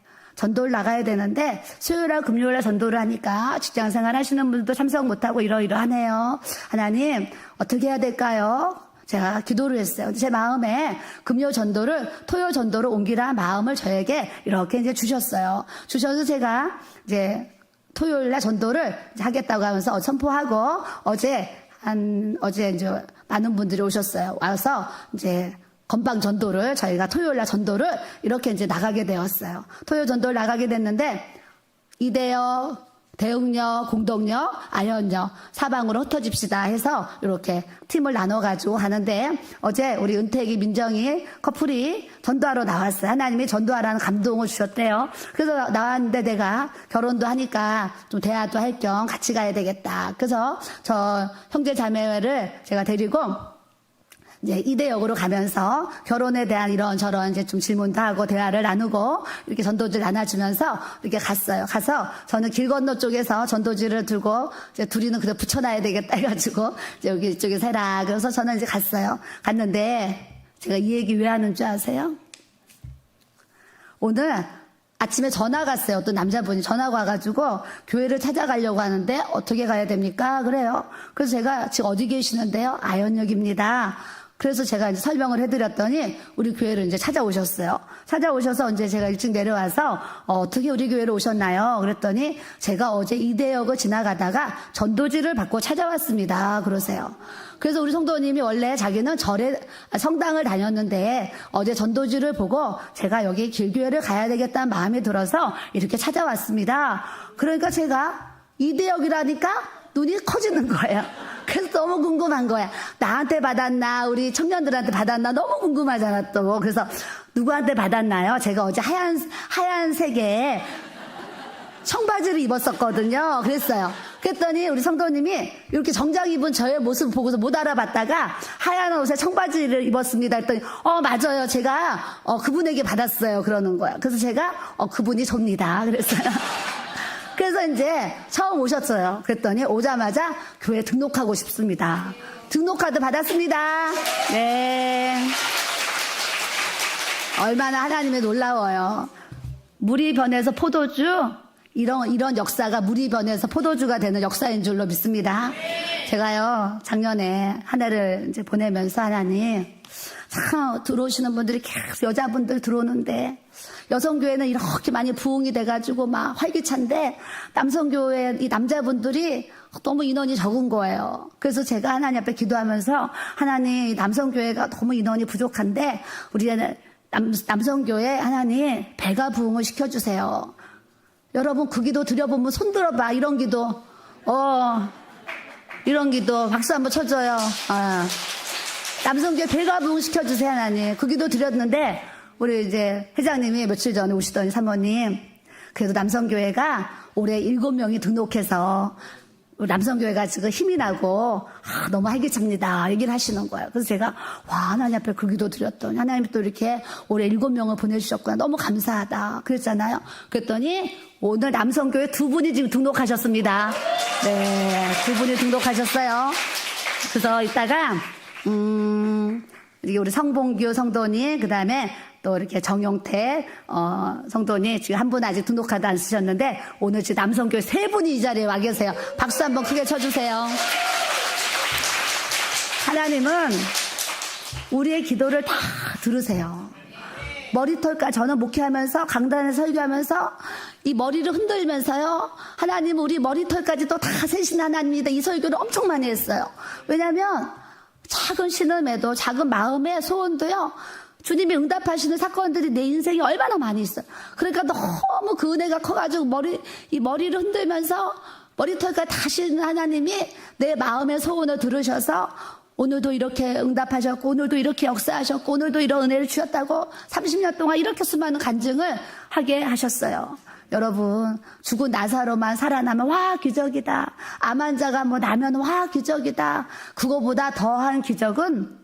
수요일날 금요일날 전도를 하니까 직장생활 하시는 분들도 참석 못하고 이러이러하네요. 하나님 어떻게 해야 될까요? 제가 기도를 했어요. 제 마음에 금요 전도를 토요 전도로 옮기라 마음을 저에게 이렇게 이제 주셨어요. 주셔서 제가 이제 토요일 날 전도를 이제 하겠다고 하면서 선포하고 어제 이제 많은 분들이 오셨어요. 와서 이제 건방 전도를 저희가 토요일 날 전도를 이렇게 이제 나가게 되었어요. 토요 전도를 나가게 됐는데 이대여 대응력, 공동력, 아현력 사방으로 흩어집시다 해서 이렇게 팀을 나눠가지고 하는데 어제 우리 은택이, 민정이 커플이 전도하러 나왔어요. 하나님이 전도하라는 감동을 주셨대요. 그래서 나왔는데 내가 결혼도 하니까 좀 대화도 할 겸 같이 가야 되겠다. 그래서 저 형제 자매를 제가 데리고 이제 이대역으로 가면서 결혼에 대한 이런저런 이제 좀 질문도 하고 대화를 나누고 이렇게 전도지를 나눠주면서 이렇게 갔어요. 가서 저는 길 건너 쪽에서 전도지를 들고 이제 둘이는 그래 붙여놔야 되겠다 해가지고 이제 여기 이쪽에 세라. 그래서 저는 이제 갔어요. 갔는데 제가 이 얘기 왜 하는 줄 아세요? 오늘 아침에 전화가 왔어요. 어떤 남자분이 전화가 와가지고 교회를 찾아가려고 하는데 어떻게 가야 됩니까? 그래요. 그래서 제가 지금 어디 계시는데요? 아현역입니다. 그래서 제가 이제 설명을 해드렸더니 우리 교회를 이제 찾아오셨어요. 찾아오셔서 이제 제가 일찍 내려와서 어떻게 우리 교회로 오셨나요? 그랬더니 제가 어제 이대역을 지나가다가 전도지를 받고 찾아왔습니다. 그러세요. 그래서 우리 성도님이 원래 자기는 성당을 다녔는데 어제 전도지를 보고 제가 여기 길교회를 가야 되겠다는 마음이 들어서 이렇게 찾아왔습니다. 그러니까 제가 이대역이라니까 눈이 커지는 거예요. 그래서 너무 궁금한 거야. 나한테 받았나 우리 청년들한테 받았나 너무 궁금하잖아 또. 그래서 누구한테 받았나요? 제가 어제 하얀색의 청바지를 입었었거든요. 그랬어요. 그랬더니 우리 성도님이 이렇게 정장 입은 저의 모습 보고서 못 알아봤다가 하얀 옷에 청바지를 입었습니다. 했더니 맞아요. 제가 그분에게 받았어요. 그러는 거야. 그래서 제가 그분이 접니다. 그랬어요. 그래서 이제 처음 오셨어요. 그랬더니 오자마자 교회 등록하고 싶습니다. 등록카드 받았습니다. 네. 얼마나 하나님의 놀라워요. 물이 변해서 포도주, 이런 역사가 물이 변해서 포도주가 되는 역사인 줄로 믿습니다. 제가요, 작년에 한 해를 이제 보내면서 하나님, 참 들어오시는 분들이 계속 여자분들 들어오는데, 여성교회는 이렇게 많이 부흥이 돼가지고 막 활기찬데 남성교회 이 남자분들이 너무 인원이 적은 거예요. 그래서 제가 하나님 앞에 기도하면서 하나님 남성교회가 너무 인원이 부족한데 우리 남성교회 하나님 배가 부흥을 시켜주세요. 여러분 그 기도 드려보면 손 들어봐. 이런 기도 이런 기도 박수 한번 쳐줘요. 남성교회 배가 부흥 시켜주세요 하나님. 그 기도 드렸는데 우리 이제 회장님이 며칠 전에 오시더니 사모님, 그래도 남성교회가 올해 7명이 등록해서 남성교회가 지금 힘이 나고 너무 활기찹니다. 얘기를 하시는 거예요. 그래서 제가 하나님 앞에 그 기도 드렸더니 하나님이 또 이렇게 올해 7명을 보내주셨구나. 너무 감사하다. 그랬잖아요. 그랬더니 오늘 남성교회 2분이 지금 등록하셨습니다. 네, 2분이 등록하셨어요. 그래서 이따가 우리 성봉규 성도님, 그 다음에 또 이렇게 정용태 성도님 지금 한 분 아직 등록카드 안 쓰셨는데 오늘 지금 남성교회 3분이 이 자리에 와 계세요. 박수 한번 크게 쳐주세요. 하나님은 우리의 기도를 다 들으세요. 머리털까지 저는 목회하면서 강단에 설교하면서 이 머리를 흔들면서요. 하나님 우리 머리털까지도 다 세신 하나님이다. 이 설교를 엄청 많이 했어요. 왜냐하면 작은 신음에도 작은 마음의 소원도요. 주님이 응답하시는 사건들이 내 인생에 얼마나 많이 있어요. 그러니까 너무 그 은혜가 커가지고 이 머리를 흔들면서 머리털까지 다시는 하나님이 내 마음의 소원을 들으셔서 오늘도 이렇게 응답하셨고 오늘도 이렇게 역사하셨고 오늘도 이런 은혜를 주셨다고 30년 동안 이렇게 수많은 간증을 하게 하셨어요. 여러분 죽은 나사로만 살아나면 와 기적이다. 암 환자가 나면 와 기적이다. 그거보다 더한 기적은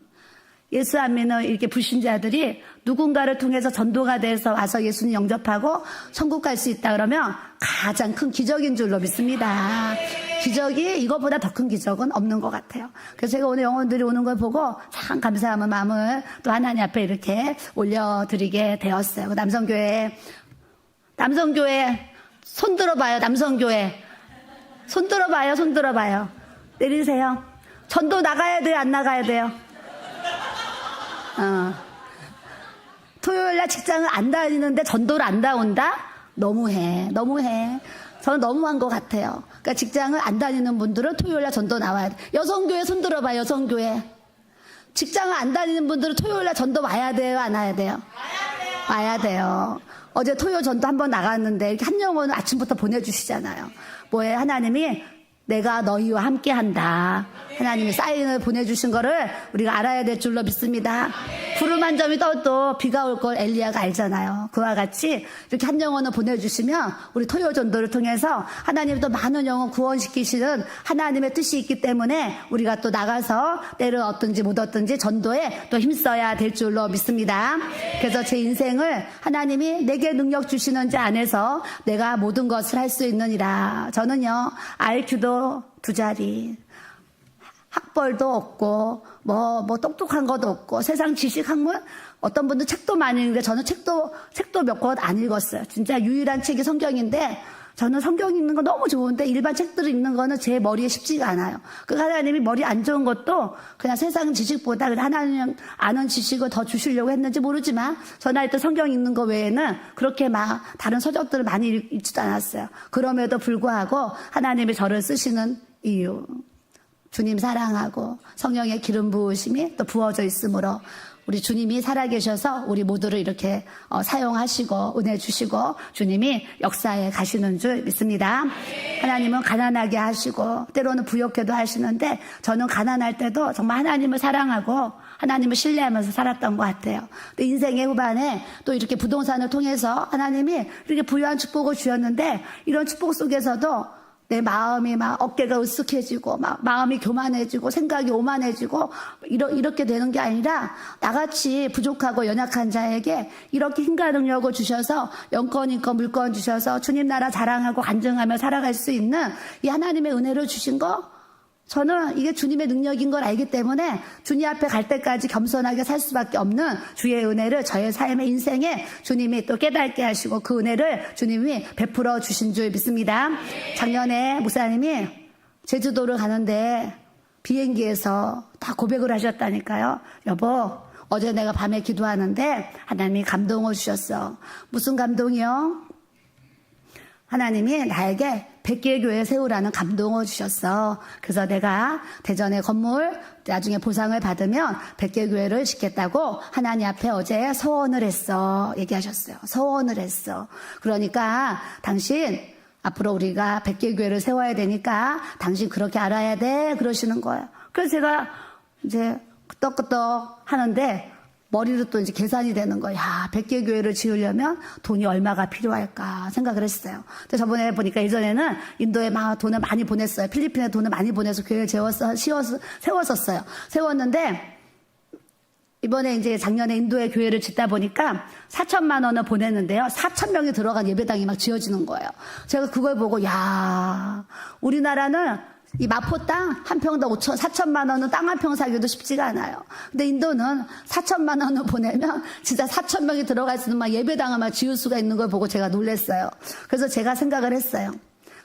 예수 안 믿는 이렇게 불신자들이 누군가를 통해서 전도가 돼서 와서 예수님 영접하고 천국 갈 수 있다 그러면 가장 큰 기적인 줄로 믿습니다. 기적이 이거보다 더 큰 기적은 없는 것 같아요. 그래서 제가 오늘 영혼들이 오는 걸 보고 참 감사한 마음을 또 하나님 앞에 이렇게 올려드리게 되었어요. 남성교회 손 들어봐요. 남성교회 손 들어봐요. 내리세요. 전도 나가야 돼요? 안 나가야 돼요? 토요일날 직장을 안 다니는데 전도를 안 나온다? 너무해. 저는 너무한 것 같아요. 그러니까 직장을 안 다니는 분들은 토요일날 전도 나와야 돼. 여성교회 손 들어봐, 여성교회. 직장을 안 다니는 분들은 토요일날 전도 와야 돼요, 안 와야 돼요? 와야 돼요. 어제 토요 전도 한번 나갔는데 이렇게 한 영혼을 아침부터 보내주시잖아요. 뭐예요? 하나님이 내가 너희와 함께 한다. 하나님이 사인을 보내주신 거를 우리가 알아야 될 줄로 믿습니다. 구름 한 점이 떠도 비가 올 걸 엘리야가 알잖아요. 그와 같이 이렇게 한 영혼을 보내주시면 우리 토요 전도를 통해서 하나님이 또 많은 영혼 구원시키시는 하나님의 뜻이 있기 때문에 우리가 또 나가서 때를 얻든지 못 얻든지 전도에 또 힘써야 될 줄로 믿습니다. 그래서 제 인생을 하나님이 내게 능력 주시는 자 안에서 내가 모든 것을 할 수 있느니라. 저는요, IQ도 2자리, 학벌도 없고 뭐 똑똑한 것도 없고 세상 지식 학문, 어떤 분들 책도 많이 읽는데 저는 책도 몇 권 안 읽었어요. 진짜 유일한 책이 성경인데 저는 성경 읽는 거 너무 좋은데 일반 책들을 읽는 거는 제 머리에 쉽지가 않아요. 그 하나님이 머리 안 좋은 것도 그냥 세상 지식보다 하나님 아는 지식을 더 주시려고 했는지 모르지만 저는 하여튼 성경 읽는 거 외에는 그렇게 막 다른 서적들을 많이 읽지도 않았어요. 그럼에도 불구하고 하나님이 저를 쓰시는 이유, 주님 사랑하고 성령의 기름 부으심이 또 부어져 있으므로 우리 주님이 살아계셔서 우리 모두를 이렇게 사용하시고 은혜 주시고 주님이 역사에 가시는 줄 믿습니다. 하나님은 가난하게 하시고 때로는 부욕해도 하시는데 저는 가난할 때도 정말 하나님을 사랑하고 하나님을 신뢰하면서 살았던 것 같아요. 근데 인생의 후반에 또 이렇게 부동산을 통해서 하나님이 이렇게 부유한 축복을 주셨는데 이런 축복 속에서도 내 마음이 막 어깨가 으쓱해지고 막 마음이 교만해지고 생각이 오만해지고 이렇게 되는 게 아니라 나같이 부족하고 연약한 자에게 이렇게 힘과 능력을 주셔서 영권 인권 물권 주셔서 주님 나라 자랑하고 간증하며 살아갈 수 있는 이 하나님의 은혜를 주신 거, 저는 이게 주님의 능력인 걸 알기 때문에 주님 앞에 갈 때까지 겸손하게 살 수밖에 없는 주의 은혜를 저의 삶의 인생에 주님이 또 깨닫게 하시고 그 은혜를 주님이 베풀어 주신 줄 믿습니다. 작년에 목사님이 제주도를 가는데 비행기에서 다 고백을 하셨다니까요. 여보, 어제 내가 밤에 기도하는데 하나님이 감동을 주셨어. 무슨 감동이요? 하나님이 나에게 100개의 교회 세우라는 감동을 주셨어. 그래서 내가 대전의 건물 나중에 보상을 받으면 100개 교회를 짓겠다고 하나님 앞에 어제 서원을 했어. 얘기하셨어요. 서원을 했어. 그러니까 당신 앞으로 우리가 100개 교회를 세워야 되니까 당신 그렇게 알아야 돼. 그러시는 거예요. 그래서 제가 이제 끄떡끄떡 하는데 머리로 또 이제 계산이 되는 거야. 야, 100개 교회를 지으려면 돈이 얼마가 필요할까 생각을 했어요. 근데 저번에 보니까 예전에는 인도에 막 돈을 많이 보냈어요. 필리핀에 돈을 많이 보내서 교회를 세웠었어요. 세웠는데 이번에 이제 작년에 인도에 교회를 짓다 보니까 4천만 원을 보냈는데요. 4,000명이 들어간 예배당이 막 지어지는 거예요. 제가 그걸 보고 야, 우리나라는 이 마포 땅 한 평당 4천만 원은 땅 한 평 사기도 쉽지가 않아요. 근데 인도는 4천만 원을 보내면 진짜 4,000명이 들어갈 수 있는 막 예배당을 막 지을 수가 있는 걸 보고 제가 놀랐어요. 그래서 제가 생각을 했어요.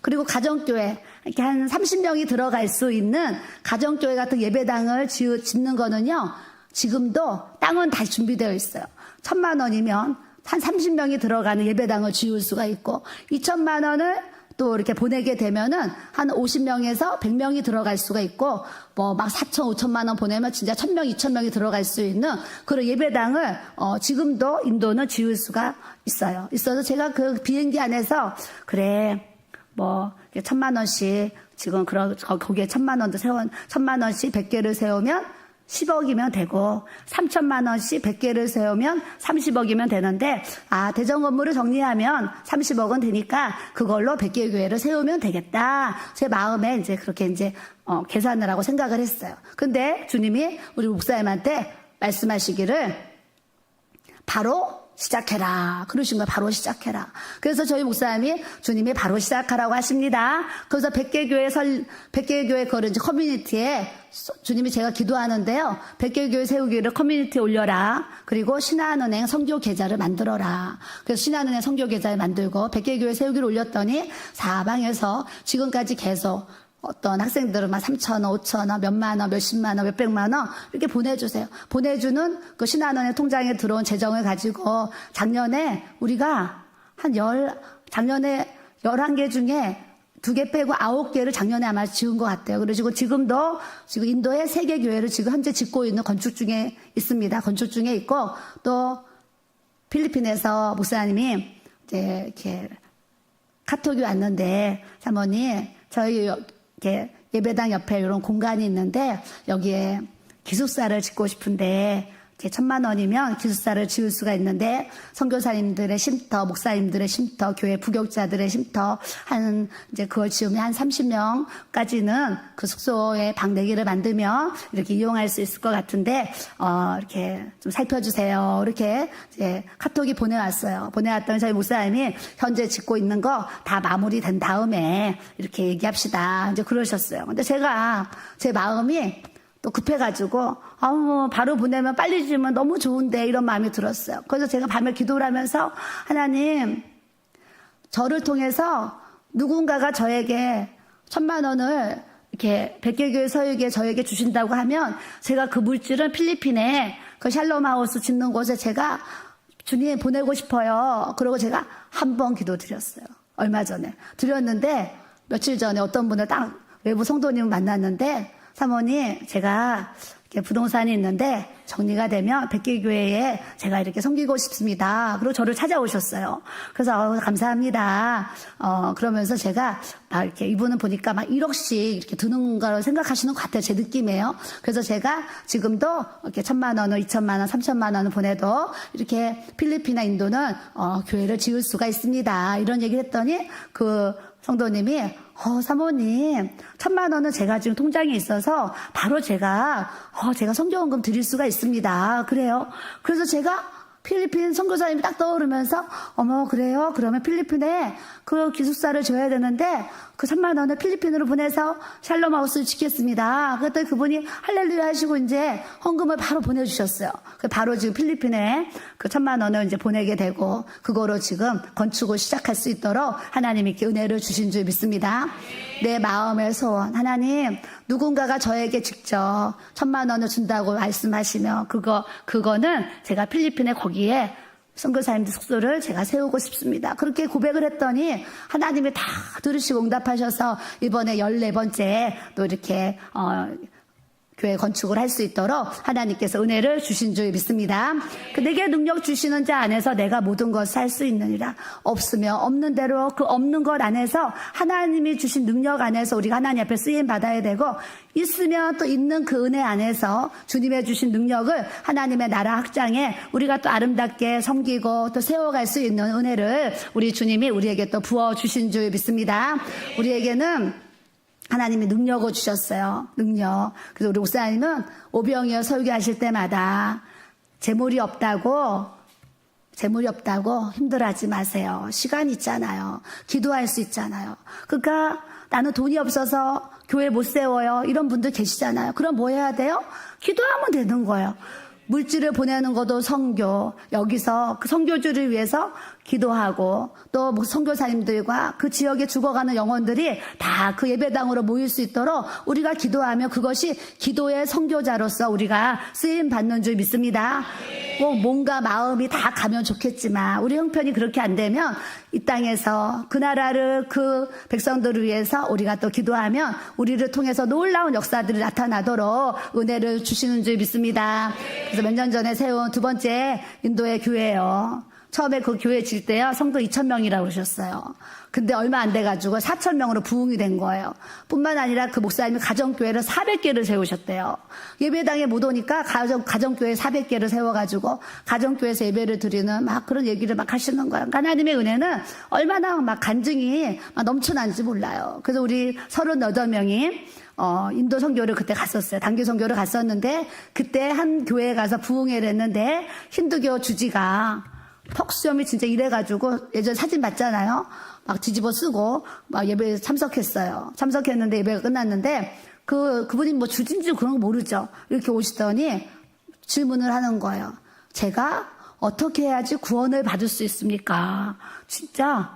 그리고 가정교회, 이렇게 한 30명이 들어갈 수 있는 가정교회 같은 예배당을 짓는 거는요, 지금도 땅은 다 준비되어 있어요. 1,000만 원이면 한 30명이 들어가는 예배당을 지을 수가 있고, 2천만 원을 또 이렇게 보내게 되면은 한 50명에서 100명이 들어갈 수가 있고, 뭐 막 4천, 5천만 원 보내면 진짜 1,000명, 2,000명이 들어갈 수 있는 그런 예배당을 지금도 인도는 지을 수가 있어요. 있어서 제가 그 비행기 안에서 그래, 뭐 1,000만 원씩 지금 거기에 1,000만 원도 1,000만 원씩 100개를 세우면 10억이면 되고 3천만 원씩 100개를 세우면 30억이면 되는데 대전 건물을 정리하면 30억은 되니까 그걸로 100개 교회를 세우면 되겠다. 제 마음에 이제 그렇게 이제 계산을 하고 생각을 했어요. 근데 주님이 우리 목사님한테 말씀하시기를 바로 시작해라. 그러신 거예요. 바로 시작해라. 그래서 저희 목사님이 주님이 바로 시작하라고 하십니다. 그래서 100개 교회 그런 이제 커뮤니티에 주님이 제가 기도하는데요. 100개 교회 세우기를 커뮤니티에 올려라. 그리고 신한은행 선교 계좌를 만들어라. 그래서 신한은행 선교 계좌를 만들고 100개 교회 세우기를 올렸더니 사방에서 지금까지 계속 어떤 학생들은 막 3,000원, 5,000원, 몇만 원, 몇십만 원, 몇백만 원 이렇게 보내주세요. 보내주는 그 신한원의 통장에 들어온 재정을 가지고 작년에 우리가 작년에 11개 중에 2개 빼고 9개를 작년에 아마 지은 것 같아요. 그리고 지금도 지금 인도에 3개 교회를 지금 현재 짓고 있는 건축 중에 있습니다. 건축 중에 있고 또 필리핀에서 목사님이 이제 이렇게 카톡이 왔는데 사모님 저희 이렇게 예배당 옆에 이런 공간이 있는데 여기에 기숙사를 짓고 싶은데 1,000만 원이면 기숙사를 지을 수가 있는데 선교사님들의 쉼터, 목사님들의 쉼터, 교회 부교육자들의 쉼터 이제 그걸 지으면 한 30명까지는 그 숙소에 방 4개를 만들면 이렇게 이용할 수 있을 것 같은데 이렇게 좀 살펴주세요. 이렇게 이제 카톡이 보내왔더니 저희 목사님이 현재 짓고 있는 거 다 마무리된 다음에 이렇게 얘기합시다. 이제 그러셨어요. 근데 제가 제 마음이 또 급해가지고 바로 보내면 빨리 주면 너무 좋은데 이런 마음이 들었어요. 그래서 제가 밤에 기도를 하면서 하나님 저를 통해서 누군가가 저에게 1,000만 원을 이렇게 백개교회 서유기에 저에게 주신다고 하면 제가 그 물질을 필리핀에 그 샬롬하우스 짓는 곳에 제가 주님 보내고 싶어요. 그리고 제가 한 번 기도 드렸어요. 얼마 전에 드렸는데 며칠 전에 어떤 분을 딱 외부 성도님을 만났는데 사모님 제가 이렇게 부동산이 있는데 정리가 되면 백개교회에 제가 이렇게 섬기고 싶습니다. 그리고 저를 찾아오셨어요. 그래서 감사합니다. 그러면서 제가 막 이렇게 이분은 보니까 막 1억씩 이렇게 드는 걸 생각하시는 것 같아요. 제 느낌이에요. 그래서 제가 지금도 이렇게 1,000만 원을 2,000만 원, 3,000만 원을 보내도 이렇게 필리핀이나 인도는 교회를 지을 수가 있습니다. 이런 얘기를 했더니 그 성도님이 사모님 1,000만 원은 제가 지금 통장에 있어서 바로 제가 선교원금 드릴 수가 있습니다. 그래요. 그래서 제가 필리핀 선교사님이 딱 떠오르면서 그래요. 그러면 필리핀에 그 기숙사를 줘야 되는데 그 1,000만 원을 필리핀으로 보내서 샬롬하우스를 짓겠습니다. 그랬더니 그분이 할렐루야 하시고 이제 헌금을 바로 보내주셨어요. 바로 지금 필리핀에 그 1,000만 원을 이제 보내게 되고 그거로 지금 건축을 시작할 수 있도록 하나님이 이렇게 은혜를 주신 줄 믿습니다. 내 마음의 소원 하나님 누군가가 저에게 직접 1,000만 원을 준다고 말씀하시면 그거는 제가 필리핀에 거기에 선교사님들 숙소를 제가 세우고 싶습니다. 그렇게 고백을 했더니 하나님이 다 들으시고 응답하셔서 이번에 14번째 또 이렇게 교회 건축을 할 수 있도록 하나님께서 은혜를 주신 줄 믿습니다. 내게 능력 주시는 자 안에서 내가 모든 것을 할 수 있느니라. 없으면 없는 대로 그 없는 것 안에서 하나님이 주신 능력 안에서 우리가 하나님 앞에 쓰임 받아야 되고 있으면 또 있는 그 은혜 안에서 주님의 주신 능력을 하나님의 나라 확장에 우리가 또 아름답게 섬기고 또 세워갈 수 있는 은혜를 우리 주님이 우리에게 또 부어주신 줄 믿습니다. 우리에게는 하나님이 능력을 주셨어요. 능력. 그래서 우리 목사님은 오병이어 설교하실 때마다 재물이 없다고 힘들어하지 마세요. 시간 있잖아요. 기도할 수 있잖아요. 그러니까 나는 돈이 없어서 교회 못 세워요. 이런 분들 계시잖아요. 그럼 뭐 해야 돼요? 기도하면 되는 거예요. 물질을 보내는 것도 선교, 여기서 그 선교주를 위해서 기도하고 또 선교사님들과 그 지역에 죽어가는 영혼들이 다 그 예배당으로 모일 수 있도록 우리가 기도하면 그것이 기도의 선교자로서 우리가 쓰임 받는 줄 믿습니다. 뭐 몸과 마음이 다 가면 좋겠지만 우리 형편이 그렇게 안 되면 이 땅에서 그 나라를 그 백성들을 위해서 우리가 또 기도하면 우리를 통해서 놀라운 역사들이 나타나도록 은혜를 주시는 줄 믿습니다. 그래서 몇 년 전에 세운 2번째 인도의 교회예요. 처음에 그 교회 질 때요 성도 2,000명이라고 그러셨어요. 근데 얼마 안 돼가지고 4,000명으로 부흥이 된 거예요. 뿐만 아니라 그 목사님이 가정교회를 400개를 세우셨대요. 예배당에 못 오니까 가정교회 400개를 세워가지고 가정교회에서 예배를 드리는 막 그런 얘기를 막 하시는 거예요. 그러니까 하나님의 은혜는 얼마나 막 간증이 막 넘쳐난지 몰라요. 그래서 우리 38명이 인도 선교를 그때 갔었어요. 단기 선교를 갔었는데 그때 한 교회에 가서 부흥회를 했는데 힌두교 주지가 턱수염이 진짜 이래가지고 예전 사진 봤잖아요. 막 뒤집어 쓰고 막 예배에 참석했어요. 참석했는데 예배가 끝났는데 그분이 뭐 주진지 그런 거 모르죠. 이렇게 오시더니 질문을 하는 거예요. 제가 어떻게 해야지 구원을 받을 수 있습니까? 진짜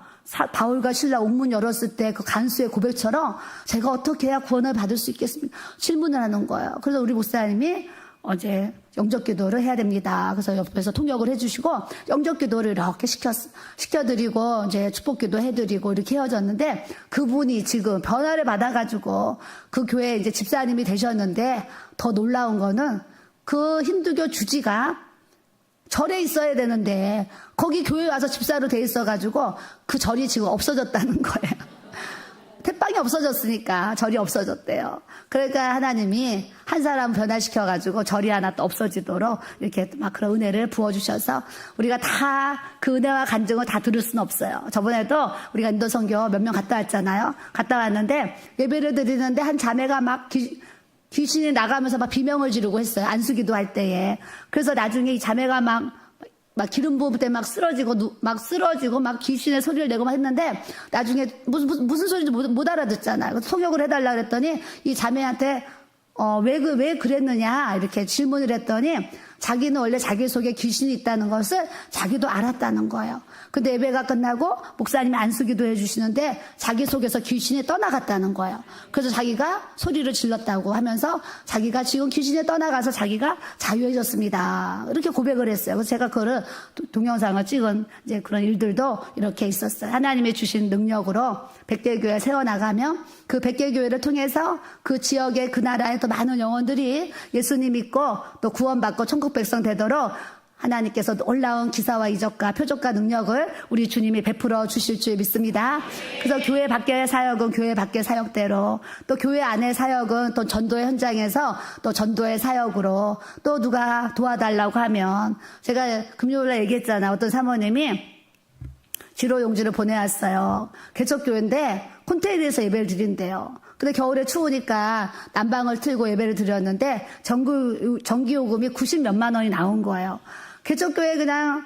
바울과 실라 옥문 열었을 때 그 간수의 고백처럼 제가 어떻게 해야 구원을 받을 수 있겠습니까? 질문을 하는 거예요. 그래서 우리 목사님이 어제 영접 기도를 해야 됩니다. 그래서 옆에서 통역을 해주시고 영접 기도를 이렇게 시켜드리고 이제 축복 기도 해드리고 이렇게 헤어졌는데 그분이 지금 변화를 받아가지고 그 교회 이제 집사님이 되셨는데 더 놀라운 거는 그 힌두교 주지가 절에 있어야 되는데 거기 교회 와서 집사로 돼 있어가지고 그 절이 지금 없어졌다는 거예요. 택방이 없어졌으니까 절이 없어졌대요. 그러니까 하나님이 한 사람 변화시켜가지고 절이 하나 또 없어지도록 이렇게 막 그런 은혜를 부어주셔서 우리가 다 그 은혜와 간증을 다 들을 수는 없어요. 저번에도 우리가 인도 선교 몇 명 갔다 왔잖아요. 갔다 왔는데 예배를 드리는데 한 자매가 막 귀신이 나가면서 막 비명을 지르고 했어요. 안수기도 할 때에. 그래서 나중에 이 자매가 막 기름 부을 때 막 쓰러지고 막 귀신의 소리를 내고 막 했는데 나중에 무슨 소리인지 못 알아듣잖아요. 그래서 통역을 해달라 그랬더니 이 자매한테 왜 그랬느냐 이렇게 질문을 했더니 자기는 원래 자기 속에 귀신이 있다는 것을 자기도 알았다는 거예요. 근데 예배가 끝나고 목사님이 안수기도 해주시는데 자기 속에서 귀신이 떠나갔다는 거예요. 그래서 자기가 소리를 질렀다고 하면서 자기가 지금 귀신이 떠나가서 자기가 자유해졌습니다. 이렇게 고백을 했어요. 그래서 제가 그거를 동영상을 찍은 이제 그런 일들도 이렇게 있었어요. 하나님이 주신 능력으로 100개 교회 세워나가며 그 100개 교회를 통해서 그 지역의 그 나라에 또 많은 영혼들이 예수님 믿고 또 구원받고 천국 백성 되도록 하나님께서 놀라운 기사와 이적과 표적과 능력을 우리 주님이 베풀어 주실 줄 믿습니다. 그래서 교회 밖의 사역은 교회 밖의 사역대로 또 교회 안의 사역은 또 전도의 현장에서 또 전도의 사역으로 또 누가 도와달라고 하면 제가 금요일에 얘기했잖아. 어떤 사모님이 지로 용지를 보내왔어요. 개척교회인데 콘테이너에서 예배를 드린대요. 근데 겨울에 추우니까 난방을 틀고 예배를 드렸는데 전기요금이 90몇만 원이 나온 거예요. 개척교회 그냥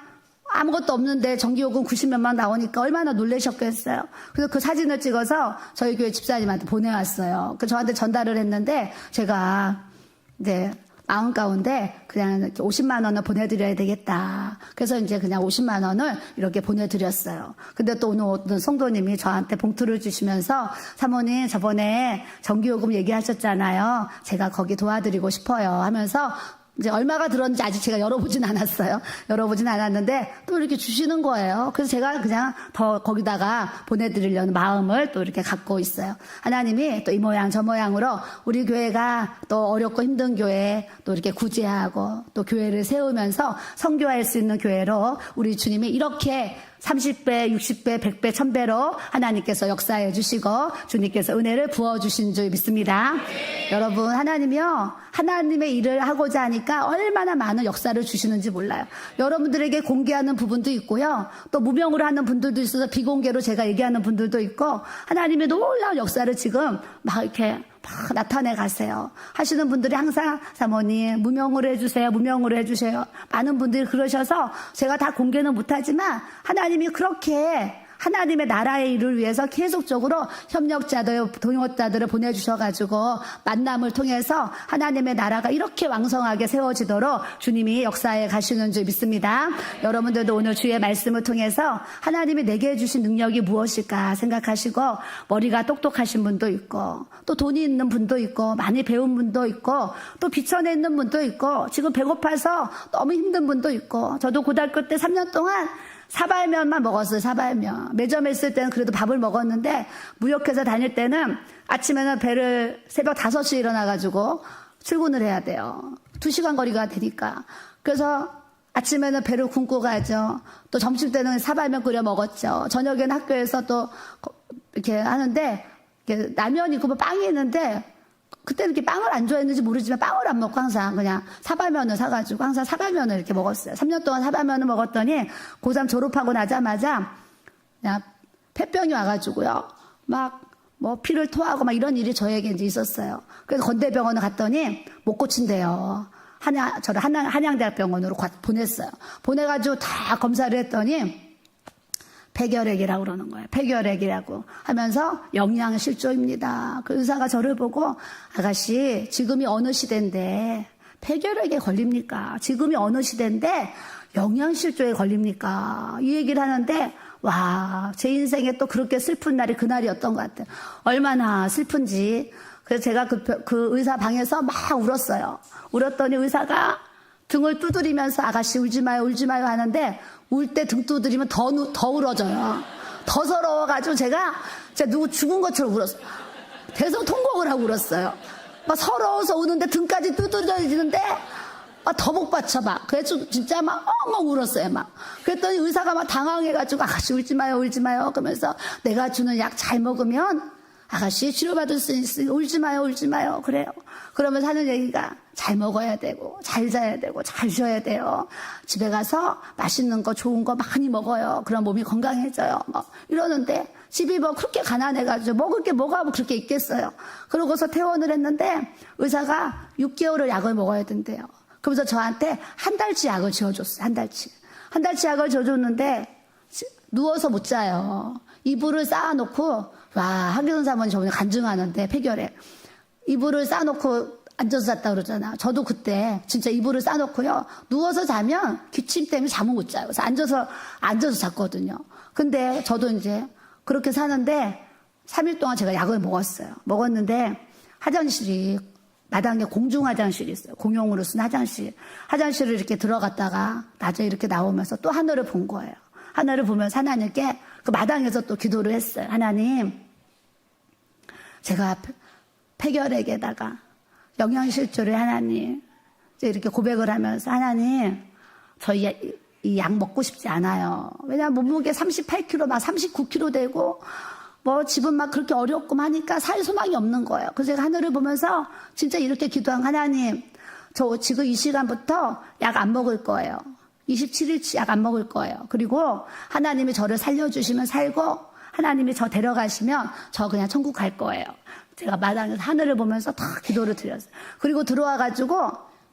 아무것도 없는데 전기요금 90몇만 원 나오니까 얼마나 놀라셨겠어요. 그래서 그 사진을 찍어서 저희 교회 집사님한테 보내왔어요. 그 저한테 전달을 했는데 제가 이제 마음 가운데 그냥 이렇게 50만 원을 보내드려야 되겠다. 그래서 이제 그냥 50만 원을 이렇게 보내드렸어요. 근데 또 오늘 어떤 성도님이 저한테 봉투를 주시면서 사모님 저번에 전기요금 얘기하셨잖아요. 제가 거기 도와드리고 싶어요 하면서 이제 얼마가 들었는지 아직 제가 열어보진 않았어요. 열어보진 않았는데 또 이렇게 주시는 거예요. 그래서 제가 그냥 더 거기다가 보내드리려는 마음을 또 이렇게 갖고 있어요. 하나님이 또 이 모양 저 모양으로 우리 교회가 또 어렵고 힘든 교회 또 이렇게 구제하고 또 교회를 세우면서 선교할 수 있는 교회로 우리 주님이 이렇게 30배, 60배, 100배, 1000배로 하나님께서 역사해 주시고 주님께서 은혜를 부어주신 줄 믿습니다. 여러분 하나님이요 하나님의 일을 하고자 하니까 얼마나 많은 역사를 주시는지 몰라요. 여러분들에게 공개하는 부분도 있고요. 또 무명으로 하는 분들도 있어서 비공개로 제가 얘기하는 분들도 있고 하나님의 놀라운 역사를 지금 막 이렇게 막 나타내 가세요. 하시는 분들이 항상 사모님 무명으로 해주세요. 무명으로 해주세요. 많은 분들이 그러셔서 제가 다 공개는 못하지만 하나님이 그렇게 하나님의 나라의 일을 위해서 계속적으로 협력자들, 동역자들을 보내주셔가지고 만남을 통해서 하나님의 나라가 이렇게 왕성하게 세워지도록 주님이 역사에 가시는 줄 믿습니다. 여러분들도 오늘 주의 말씀을 통해서 하나님이 내게 해주신 능력이 무엇일까 생각하시고 머리가 똑똑하신 분도 있고 또 돈이 있는 분도 있고 많이 배운 분도 있고 또 비천에 있는 분도 있고 지금 배고파서 너무 힘든 분도 있고 저도 고등학교 때 3년 동안 사발면만 먹었어요. 사발면. 매점에 있을 때는 그래도 밥을 먹었는데 무역회사 다닐 때는 아침에는 배를 새벽 5시에 일어나가지고 출근을 해야 돼요. 2시간 거리가 되니까. 그래서 아침에는 배를 굶고 가죠. 또 점심 때는 사발면 끓여 먹었죠. 저녁에는 학교에서 또 이렇게 하는데 이렇게 라면이 있고 빵이 있는데 그때는 이렇게 빵을 안 좋아했는지 모르지만 빵을 안 먹고 항상 그냥 사발면을 사가지고 항상 사발면을 이렇게 먹었어요. 3년 동안 사발면을 먹었더니 고3 졸업하고 나자마자 그냥 폐병이 와가지고요. 막 뭐 피를 토하고 막 이런 일이 저에게 이제 있었어요. 그래서 건대병원을 갔더니 못 고친대요. 저를 한양대학병원으로 보냈어요. 보내가지고 다 검사를 했더니 폐결핵이라고 그러는 거예요. 폐결핵이라고 하면서 영양실조입니다. 그 의사가 저를 보고 아가씨 지금이 어느 시대인데 폐결핵에 걸립니까? 지금이 어느 시대인데 영양실조에 걸립니까? 이 얘기를 하는데 와, 제 인생에 또 그렇게 슬픈 날이 그날이었던 것 같아요. 얼마나 슬픈지. 그래서 제가 그 의사 방에서 막 울었어요. 울었더니 의사가 등을 두드리면서 아가씨 울지 마요, 울지 마요 하는데 울 때 등 두드리면 더 울어져요. 더 서러워가지고 제가 누구 죽은 것처럼 울었어요. 대성통곡을 하고 울었어요. 막 서러워서 우는데 등까지 두드려지는데 더 복받쳐 막. 그래서 진짜 막 엉엉 울었어요 막. 그랬더니 의사가 막 당황해가지고 아가씨 울지 마요, 울지 마요. 그러면서 내가 주는 약 잘 먹으면 아가씨 치료받을 수 있으니 울지 마요, 울지 마요. 그래요. 그러면서 하는 얘기가 잘 먹어야 되고 잘 자야 되고 잘 쉬어야 돼요. 집에 가서 맛있는 거 좋은 거 많이 먹어요. 그럼 몸이 건강해져요. 뭐 이러는데 집이 뭐 그렇게 가난해가지고 먹을 게 뭐가 그렇게 있겠어요. 그러고서 퇴원을 했는데 의사가 6개월을 약을 먹어야 된대요. 그러면서 저한테 한 달치 약을 지어줬어요. 한 달치 약을 지어줬는데 누워서 못 자요. 이불을 쌓아놓고 와, 한기선 사모님 저번에 간증하는데 폐결에 이불을 쌓아놓고 앉아서 잤다 그러잖아. 저도 그때 진짜 이불을 쌓아놓고요. 누워서 자면 기침 때문에 잠을 못 자요. 그래서 앉아서 잤거든요. 근데 저도 이제 그렇게 사는데 3일 동안 제가 약을 먹었어요. 먹었는데 화장실이 마당에 공중 화장실이 있어요. 공용으로 쓴 화장실을 이렇게 들어갔다가 낮에 이렇게 나오면서 또 하늘을 본 거예요. 하늘을 보면서 하나님께 그 마당에서 또 기도를 했어요. 하나님, 제가 폐결핵에다가 영양실조를 하나님 이렇게 고백을 하면서 하나님, 저희 이 약 먹고 싶지 않아요. 왜냐면 몸무게 38kg 막 39kg 되고 뭐 집은 막 그렇게 어렵고 하니까 살 소망이 없는 거예요. 그래서 제가 하늘을 보면서 진짜 이렇게 기도한 하나님, 저 지금 이 시간부터 약 안 먹을 거예요. 27일치 약 안 먹을 거예요. 그리고 하나님이 저를 살려주시면 살고 하나님이 저 데려가시면 저 그냥 천국 갈 거예요. 제가 마당에서 하늘을 보면서 다 기도를 드렸어요. 그리고 들어와가지고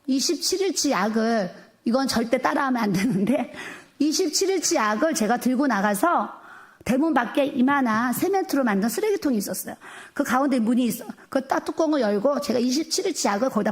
27일치 약을, 이건 절대 따라하면 안 되는데 27일치 약을 제가 들고 나가서 대문 밖에 이만한 세멘트로 만든 쓰레기통이 있었어요. 그 가운데 문이 있어. 그 딱 뚜껑을 열고 제가 27일치 약을 거기다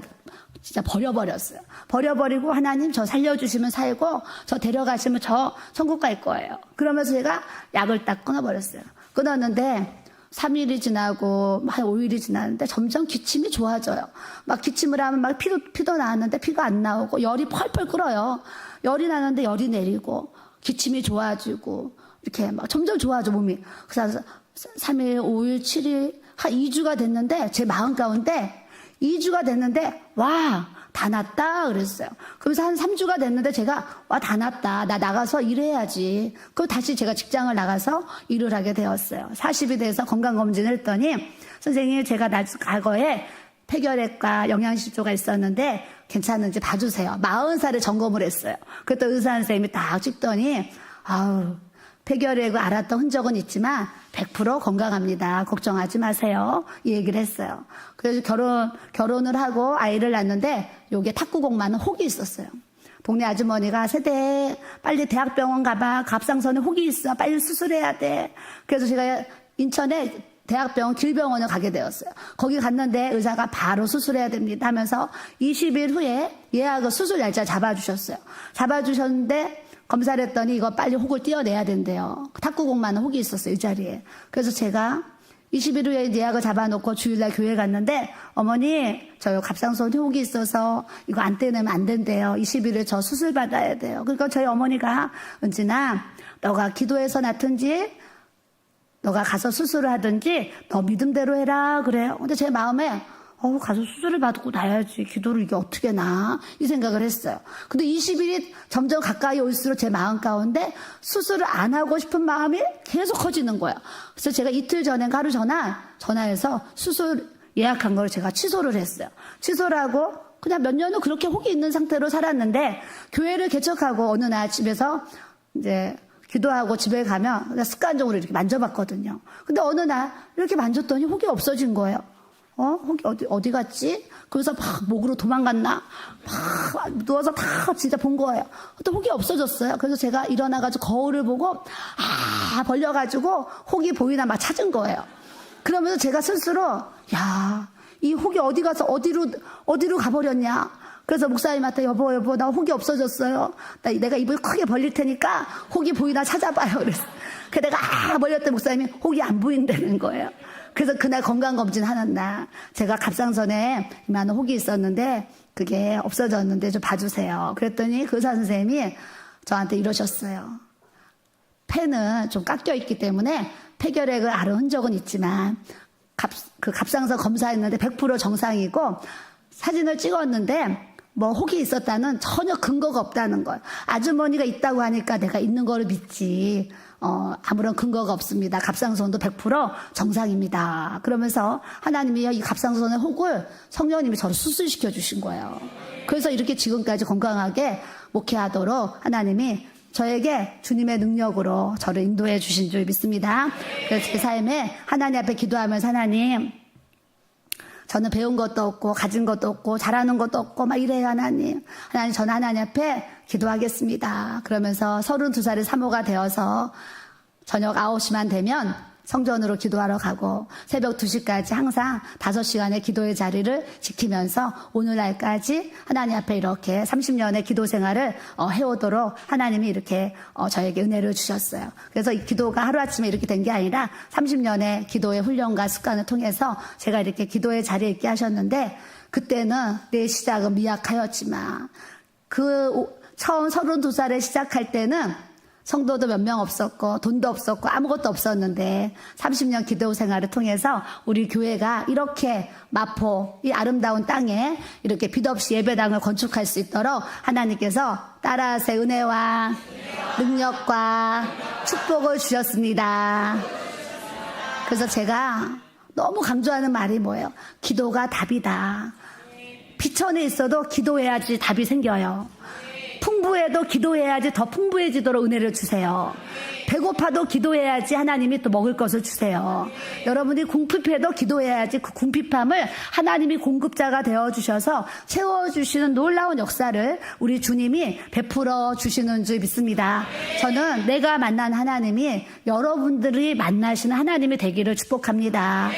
진짜 버려버렸어요. 버려버리고 하나님 저 살려주시면 살고 저 데려가시면 저 천국 갈 거예요. 그러면서 제가 약을 딱 끊어버렸어요. 끊었는데 3일이 지나고 한 5일이 지났는데 점점 기침이 좋아져요. 막 기침을 하면 막 피도 나왔는데 피가 안 나오고 열이 펄펄 끓어요. 열이 나는데 열이 내리고 기침이 좋아지고 이렇게 막 점점 좋아져 몸이. 그래서 3일, 5일, 7일 한 2주가 됐는데 제 마음 가운데 2주가 됐는데 와, 다 났다 그랬어요. 그래서 한 3주가 됐는데 제가 와, 다 났다. 나 나가서 일해야지. 그리고 다시 제가 직장을 나가서 일을 하게 되었어요. 40이 돼서 건강검진을 했더니 선생님, 제가 과거에 폐결핵과 영양실조가 있었는데 괜찮은지 봐주세요. 40살에 점검을 했어요. 그랬더니 의사 선생님이 딱 찍더니 아우, 폐결핵을 알았던 흔적은 있지만 100% 건강합니다. 걱정하지 마세요. 이 얘기를 했어요. 그래서 결혼을 하고 아이를 낳는데 요게 탁구공 많은 혹이 있었어요. 동네 아주머니가 세대 빨리 대학병원 가봐. 갑상선에 혹이 있어. 빨리 수술해야 돼. 그래서 제가 인천에 대학병원 길병원을 가게 되었어요. 거기 갔는데 의사가 바로 수술해야 됩니다 하면서 20일 후에 예약을 수술 날짜 잡아주셨어요. 잡아주셨는데 검사를 했더니 이거 빨리 혹을 떼어내야 된대요. 탁구공 많은 혹이 있었어요, 이 자리에. 그래서 제가 20일 후에 예약을 잡아놓고 주일날 교회 갔는데 어머니, 저 갑상선에 혹이 있어서 이거 안 떼내면 안 된대요. 20일에 저 수술 받아야 돼요. 그러니까 저희 어머니가 은진아, 너가 기도해서 낫든지 너가 가서 수술을 하든지 너 믿음대로 해라 그래요. 근데 제 마음에 가서 수술을 받고 나야지. 기도를 이게 어떻게 나? 이 생각을 했어요. 근데 20일이 점점 가까이 올수록 제 마음 가운데 수술을 안 하고 싶은 마음이 계속 커지는 거예요. 그래서 제가 이틀 전에 하루 전화해서 수술 예약한 걸 제가 취소를 했어요. 취소를 하고 그냥 몇 년을 그렇게 혹이 있는 상태로 살았는데 교회를 개척하고 어느 날 집에서 이제 기도하고 집에 가면 그냥 습관적으로 이렇게 만져봤거든요. 근데 어느 날 이렇게 만졌더니 혹이 없어진 거예요. 혹이 어디 갔지? 그래서 막 목으로 도망갔나? 막 누워서 다 진짜 본 거예요. 또 혹이 없어졌어요. 그래서 제가 일어나가지고 거울을 보고, 벌려가지고 혹이 보이나 막 찾은 거예요. 그러면서 제가 스스로, 야, 이 혹이 어디 가서 어디로 가버렸냐? 그래서 목사님한테 여보 나 혹이 없어졌어요. 내가 입을 크게 벌릴 테니까 혹이 보이나 찾아봐요. 그래서 내가 벌렸더니 목사님이 혹이 안 보인다는 거예요. 그래서 그날 건강검진 하는 날 제가 갑상선에 이만한 혹이 있었는데 그게 없어졌는데 좀 봐주세요. 그랬더니 그 의사 선생님이 저한테 이러셨어요. 폐는 좀 깎여 있기 때문에 폐결핵을 앓은 흔적은 있지만 그 갑상선 검사했는데 100% 정상이고 사진을 찍었는데 뭐 혹이 있었다는 전혀 근거가 없다는 거예요. 아주머니가 있다고 하니까 내가 있는 거를 믿지. 아무런 근거가 없습니다. 갑상선도 100% 정상입니다. 그러면서 하나님이 이 갑상선의 혹을 성령님이 저를 수술시켜 주신 거예요. 그래서 이렇게 지금까지 건강하게 목회하도록 하나님이 저에게 주님의 능력으로 저를 인도해 주신 줄 믿습니다. 그래서 제 삶에 하나님 앞에 기도하면서 하나님, 저는 배운 것도 없고 가진 것도 없고 잘하는 것도 없고 막 이래요. 하나님 저는 하나님 앞에 기도하겠습니다. 그러면서 32살의 사모가 되어서 저녁 9시만 되면 성전으로 기도하러 가고 새벽 2시까지 항상 5시간의 기도의 자리를 지키면서 오늘날까지 하나님 앞에 이렇게 30년의 기도 생활을 해오도록 하나님이 이렇게 저에게 은혜를 주셨어요. 그래서 이 기도가 하루아침에 이렇게 된 게 아니라 30년의 기도의 훈련과 습관을 통해서 제가 이렇게 기도의 자리에 있게 하셨는데 그때는 내 시작은 미약하였지만 처음 32살에 시작할 때는 성도도 몇 명 없었고 돈도 없었고 아무것도 없었는데 30년 기도 생활을 통해서 우리 교회가 이렇게 마포 이 아름다운 땅에 이렇게 빚 없이 예배당을 건축할 수 있도록 하나님께서 따라서 은혜와 능력과 축복을 주셨습니다. 그래서 제가 너무 강조하는 말이 뭐예요? 기도가 답이다. 비천에 있어도 기도해야지 답이 생겨요. 풍부해도 기도해야지 더 풍부해지도록 은혜를 주세요. 배고파도 기도해야지 하나님이 또 먹을 것을 주세요. 여러분이 궁핍해도 기도해야지 그 궁핍함을 하나님이 공급자가 되어주셔서 채워주시는 놀라운 역사를 우리 주님이 베풀어 주시는 줄 믿습니다. 저는 내가 만난 하나님이 여러분들이 만나시는 하나님이 되기를 축복합니다.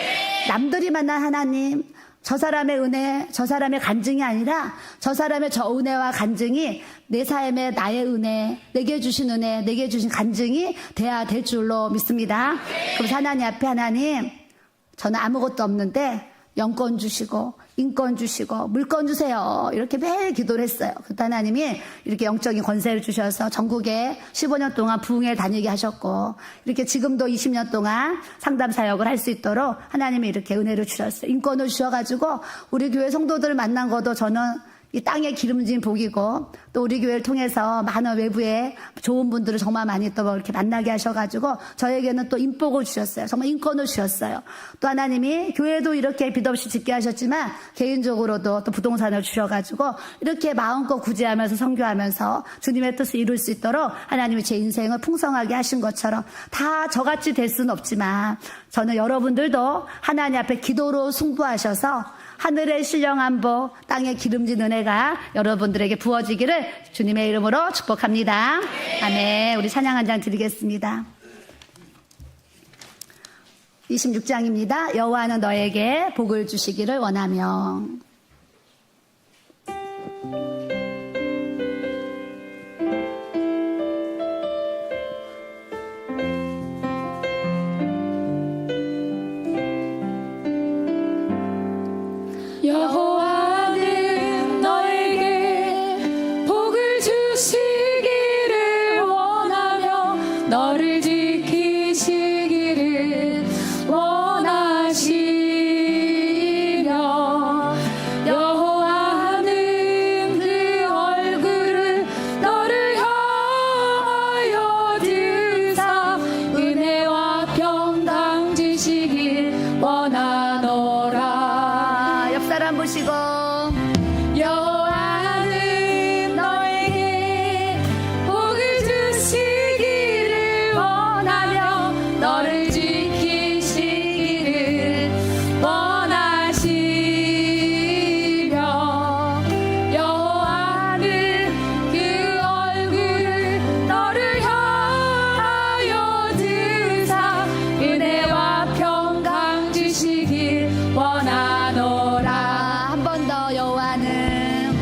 남들이 만난 하나님, 저 사람의 은혜, 저 사람의 간증이 아니라 저 사람의 저 은혜와 간증이 내 삶에 나의 은혜, 내게 주신 은혜, 내게 주신 간증이 돼야 될 줄로 믿습니다. 그래서 하나님 앞에 하나님, 저는 아무것도 없는데 영권 주시고 인권 주시고 물권 주세요. 이렇게 매일 기도를 했어요. 그때 하나님이 이렇게 영적인 권세를 주셔서 전국에 15년 동안 부흥회 다니게 하셨고 이렇게 지금도 20년 동안 상담 사역을 할 수 있도록 하나님이 이렇게 은혜를 주셨어요. 인권을 주셔가지고 우리 교회 성도들을 만난 것도 저는 이 땅에 기름진 복이고 또 우리 교회를 통해서 많은 외부에 좋은 분들을 정말 많이 또 이렇게 만나게 하셔가지고 저에게는 또 인복을 주셨어요. 정말 인권을 주셨어요. 또 하나님이 교회도 이렇게 빚 없이 짓게 하셨지만 개인적으로도 또 부동산을 주셔가지고 이렇게 마음껏 구제하면서 선교하면서 주님의 뜻을 이룰 수 있도록 하나님이 제 인생을 풍성하게 하신 것처럼 다 저같이 될 수는 없지만 저는 여러분들도 하나님 앞에 기도로 승부하셔서 하늘의 신령한 복, 땅의 기름진 은혜가 여러분들에게 부어지기를 주님의 이름으로 축복합니다. 아멘. 우리 찬양 한 장 드리겠습니다. 26장입니다. 여호와는 너에게 복을 주시기를 원하며. 여호와는 너에게 복을 주시기를 원하며 너를 지키시기를 원하시며 여호와는 그 얼굴을 너를 향하여 드사 은혜와 평강 주시길 원하노라. 옆사람 보시고 여호와는 너에게 복을 주시기를 원하며 너를 지키시기를 원하시며 여호와는 그 얼굴을 너를 향하여 드사 은혜와 평강 주시길 원하노라. 한 번 더 여호와는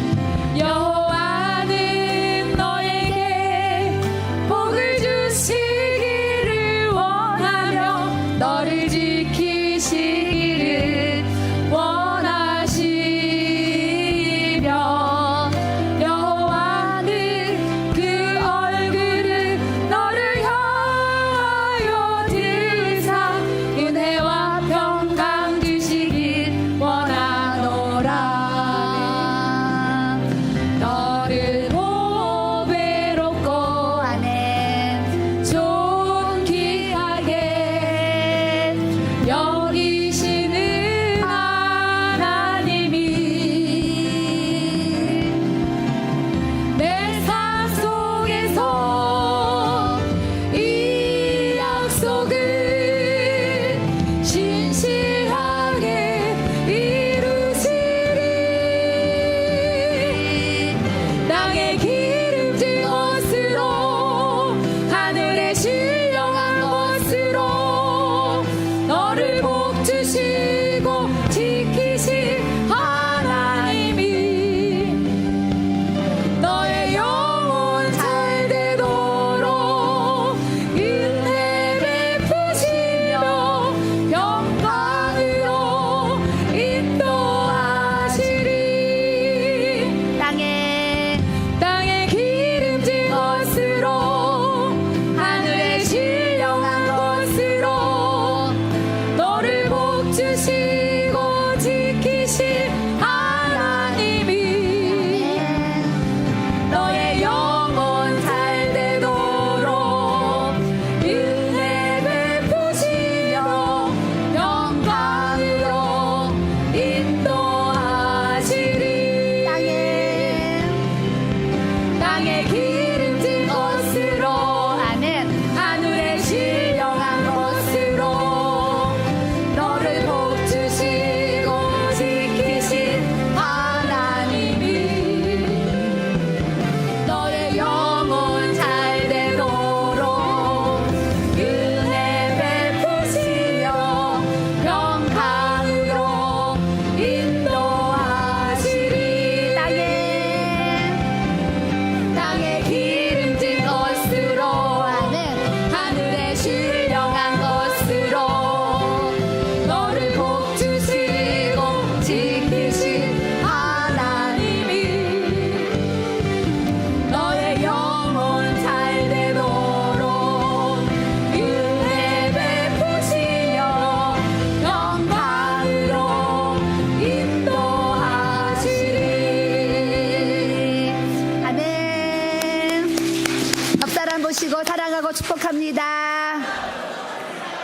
축복합니다.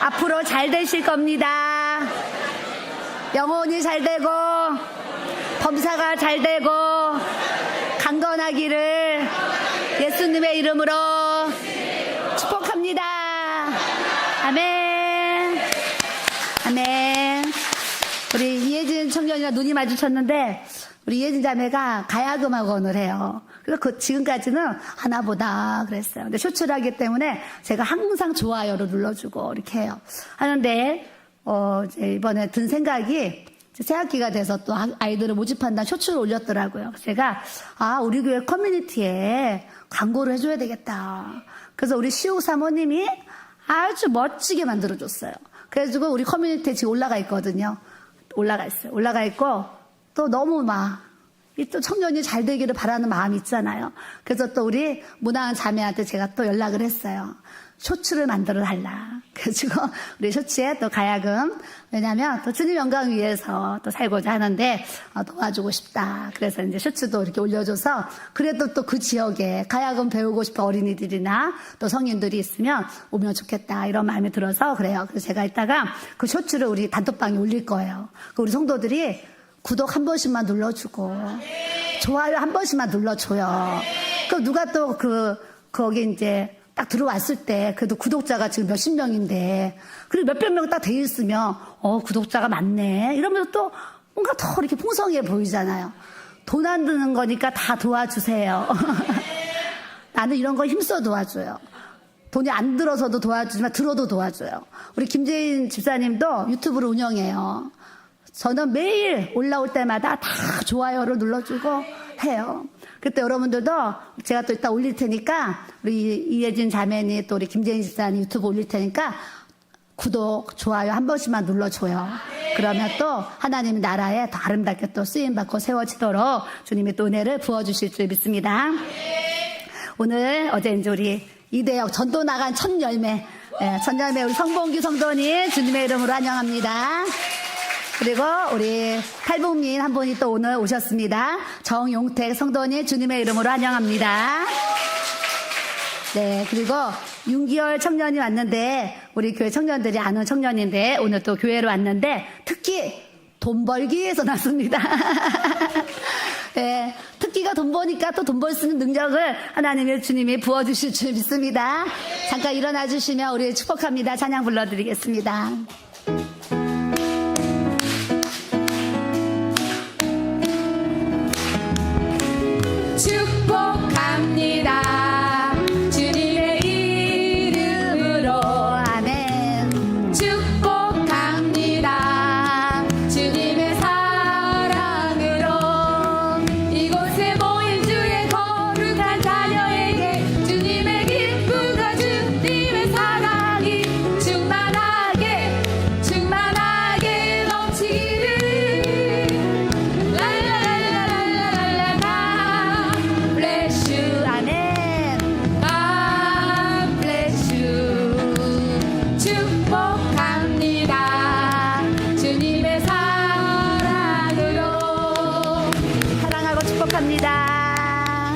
앞으로 잘 되실 겁니다. 영혼이 잘 되고 범사가 잘 되고 강건하기를 예수님의 이름으로 축복합니다. 아멘. 아멘. 우리 이혜진 청년이랑 눈이 마주쳤는데 우리 이혜진 자매가 가야금 학원을 해요. 그래서 지금까지는 하나보다 그랬어요. 근데 쇼츠를 하기 때문에 제가 항상 좋아요를 눌러주고 이렇게 해요. 하는데 이제 이번에 든 생각이 새학기가 돼서 또 아이들을 모집한다는 쇼츠를 올렸더라고요. 제가 우리 교회 커뮤니티에 광고를 해줘야 되겠다. 그래서 우리 시우 사모님이 아주 멋지게 만들어줬어요. 그래가지고 우리 커뮤니티에 지금 올라가 있거든요. 올라가 있어요. 올라가 있고 또 너무 또 청년이 잘 되기를 바라는 마음이 있잖아요. 그래서 또 우리 문화원 자매한테 제가 또 연락을 했어요. 쇼츠를 만들어 달라. 그래가지고 우리 쇼츠에 또 가야금, 왜냐면 또 주님 영광 위해서 또 살고자 하는데 도와주고 싶다. 그래서 이제 쇼츠도 이렇게 올려줘서 그래도 또 그 지역에 가야금 배우고 싶은 어린이들이나 또 성인들이 있으면 오면 좋겠다. 이런 마음이 들어서 그래요. 그래서 제가 이따가 그 쇼츠를 우리 단톡방에 올릴 거예요. 우리 성도들이 구독 한 번씩만 눌러주고 좋아요 한 번씩만 눌러줘요. 그럼 누가 또 거기 이제 딱 들어왔을 때 그래도 구독자가 지금 몇십 명인데 그리고 몇백 명 딱 돼 있으면 구독자가 많네 이러면서 또 뭔가 더 이렇게 풍성해 보이잖아요. 돈 안 드는 거니까 다 도와주세요. 나는 이런 거 힘써 도와줘요. 돈이 안 들어서도 도와주지만 들어도 도와줘요. 우리 김재인 집사님도 유튜브를 운영해요. 저는 매일 올라올 때마다 다 좋아요를 눌러주고 해요. 그때 여러분들도 제가 또 이따 올릴 테니까 우리 이혜진 자매니 또 우리 김재인 집사님 유튜브 올릴 테니까 구독, 좋아요 한 번씩만 눌러줘요. 그러면 또 하나님 나라에 더 아름답게 또 쓰임받고 세워지도록 주님이 또 은혜를 부어주실 줄 믿습니다. 오늘 어제 이제 우리 이대역 전도 나간 첫 열매 우리 성봉기 성도님 주님의 이름으로 환영합니다. 그리고 우리 탈북민 한 분이 또 오늘 오셨습니다. 정용택 성도님 주님의 이름으로 환영합니다. 네, 그리고 윤기열 청년이 왔는데 우리 교회 청년들이 아는 청년인데 오늘 또 교회로 왔는데 특히 돈 벌기 위해서 났습니다. 네, 특기가 돈 버니까 또 돈 벌 수 있는 능력을 하나님의 주님이 부어주실 줄 믿습니다. 잠깐 일어나 주시면 우리 축복합니다. 찬양 불러드리겠습니다. 축복합니다. 주님의 이름으로 아멘. 축복합니다. 주님의 사랑으로 이곳에 모인 주의 거룩한 자녀에게 주님의 기쁨과 주님의 사랑이 충만하게 넘치기를 bless you. 아멘. God bless you. 축복합니다. 주님의 사랑으로 사랑하고 축복합니다.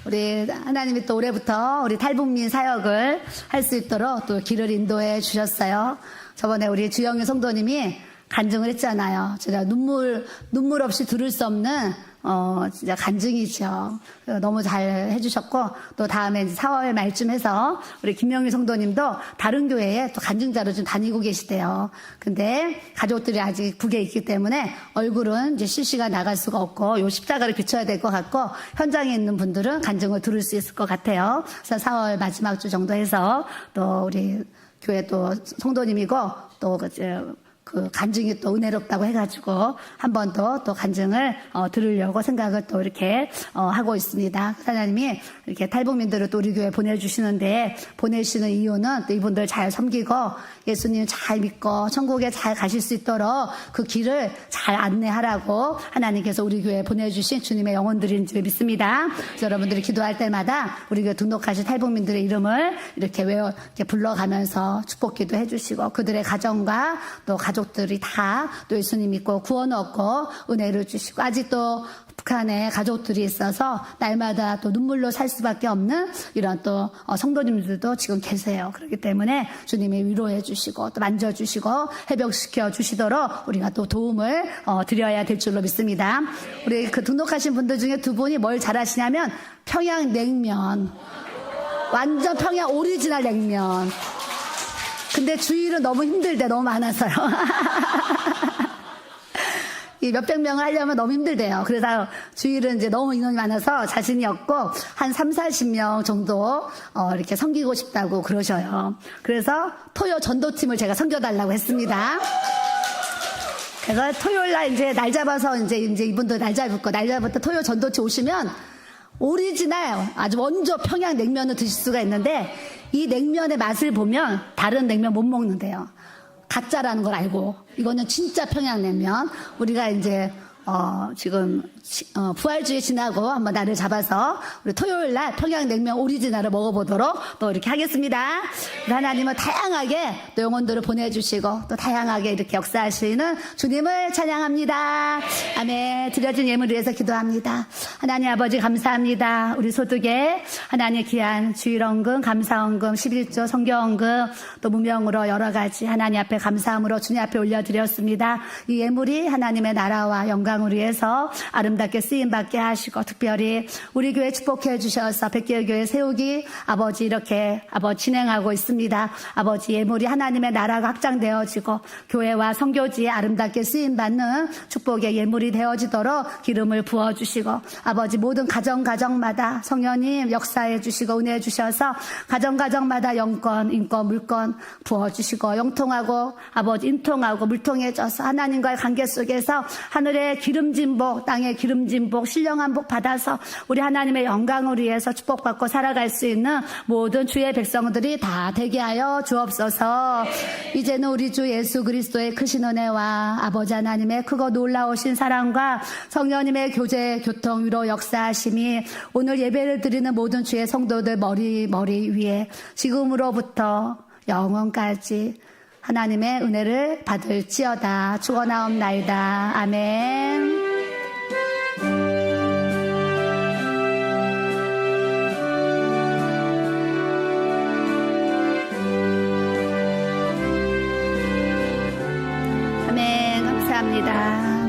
우리 하나님이 또 올해부터 우리 탈북민 사역을 할 수 있도록 또 길을 인도해 주셨어요. 저번에 우리 주영희 성도님이 간증을 했잖아요. 진짜 눈물 없이 들을 수 없는 진짜 간증이죠. 너무 잘 해주셨고, 또 다음에 이제 4월 말쯤 해서 우리 김명희 성도님도 다른 교회에 또 간증자로 좀 다니고 계시대요. 근데 가족들이 아직 북에 있기 때문에 얼굴은 이제 실시간 나갈 수가 없고, 요 십자가를 비춰야 될 것 같고, 현장에 있는 분들은 간증을 들을 수 있을 것 같아요. 그래서 4월 마지막 주 정도 해서 또 우리 교회 또 성도님이고, 또 그 간증이 또 은혜롭다고 해가지고 한 번 더 또 간증을 들으려고 생각을 또 이렇게 하고 있습니다. 하나님이 이렇게 탈북민들을 또 우리 교회에 보내주시는데 보내시는 이유는 또 이분들 잘 섬기고 예수님 잘 믿고 천국에 잘 가실 수 있도록 그 길을 잘 안내하라고 하나님께서 우리 교회에 보내주신 주님의 영혼들인 줄 믿습니다. 그래서 여러분들이 기도할 때마다 우리 교회 등록하신 탈북민들의 이름을 이렇게 이렇게 불러가면서 축복기도 해주시고 그들의 가정과 또 가족들이 다 또 예수님 믿고 구원 얻고 은혜를 주시고 아직도 북한에 가족들이 있어서 날마다 또 눈물로 살 수밖에 없는 이런 또 성도님들도 지금 계세요. 그렇기 때문에 주님이 위로해 주시고 또 만져주시고 회복시켜 주시도록 우리가 또 도움을 드려야 될 줄로 믿습니다. 우리 그 등록하신 분들 중에 두 분이 뭘 잘하시냐면 평양냉면, 완전 평양 오리지널 냉면. 근데 주일은 너무 힘들대, 너무 많아서요. 이 몇백 명을 하려면 너무 힘들대요. 그래서 주일은 이제 너무 인원이 많아서 자신이 없고 한 3, 40명 정도 이렇게 섬기고 싶다고 그러셔요. 그래서 토요 전도팀을 제가 섬겨달라고 했습니다. 그래서 토요일 날 이제 날 잡아서 이제 이분들 날 잡을 거, 날 잡을 때 토요 전도팀 오시면 오리지널 아주 원조 평양 냉면을 드실 수가 있는데 이 냉면의 맛을 보면 다른 냉면 못 먹는데요. 가짜라는 걸 알고 이거는 진짜 평양냉면. 우리가 이제 지금 부활주의 지나고 한번 날을 잡아서 우리 토요일 날 평양냉면 오리지널을 먹어보도록 또 이렇게 하겠습니다. 하나님은 다양하게 또 영혼들을 보내주시고 또 다양하게 이렇게 역사하시는 주님을 찬양합니다. 아멘. 드려진 예물을 위해서 기도합니다. 하나님 아버지 감사합니다. 우리 소득에 하나님 귀한 주일원금, 감사원금, 11조 성경원금 또 무명으로 여러 가지 하나님 앞에 감사함으로 주님 앞에 올려드렸습니다. 이 예물이 하나님의 나라와 영광을 위해서 아름답게 쓰임받게 하시고 특별히 우리 교회 축복해 주셔서 백개교회 세우기 아버지 이렇게 아버지 진행하고 있습니다. 아버지 예물이 하나님의 나라가 확장되어지고 교회와 선교지에 아름답게 쓰임받는 축복의 예물이 되어지도록 기름을 부어주시고 아버지 모든 가정마다 성령님 역사해 주시고 은혜해 주셔서 가정마다 영권, 인권, 물권 부어주시고 영통하고 아버지 인통하고 물통해져서 하나님과의 관계 속에서 하늘의 기름진 복, 땅의 기름진 복, 신령한 복 받아서 우리 하나님의 영광을 위해서 축복받고 살아갈 수 있는 모든 주의 백성들이 다 되게 하여 주옵소서. 이제는 우리 주 예수 그리스도의 크신 은혜와 아버지 하나님의 크고 놀라우신 사랑과 성령님의 교제, 교통, 위로 역사하심이 오늘 예배를 드리는 모든 주의 성도들 머리 위에 지금으로부터 영원까지 하나님의 은혜를 받을지어다. 축원하옵나이다. 아멘. 아멘. 감사합니다.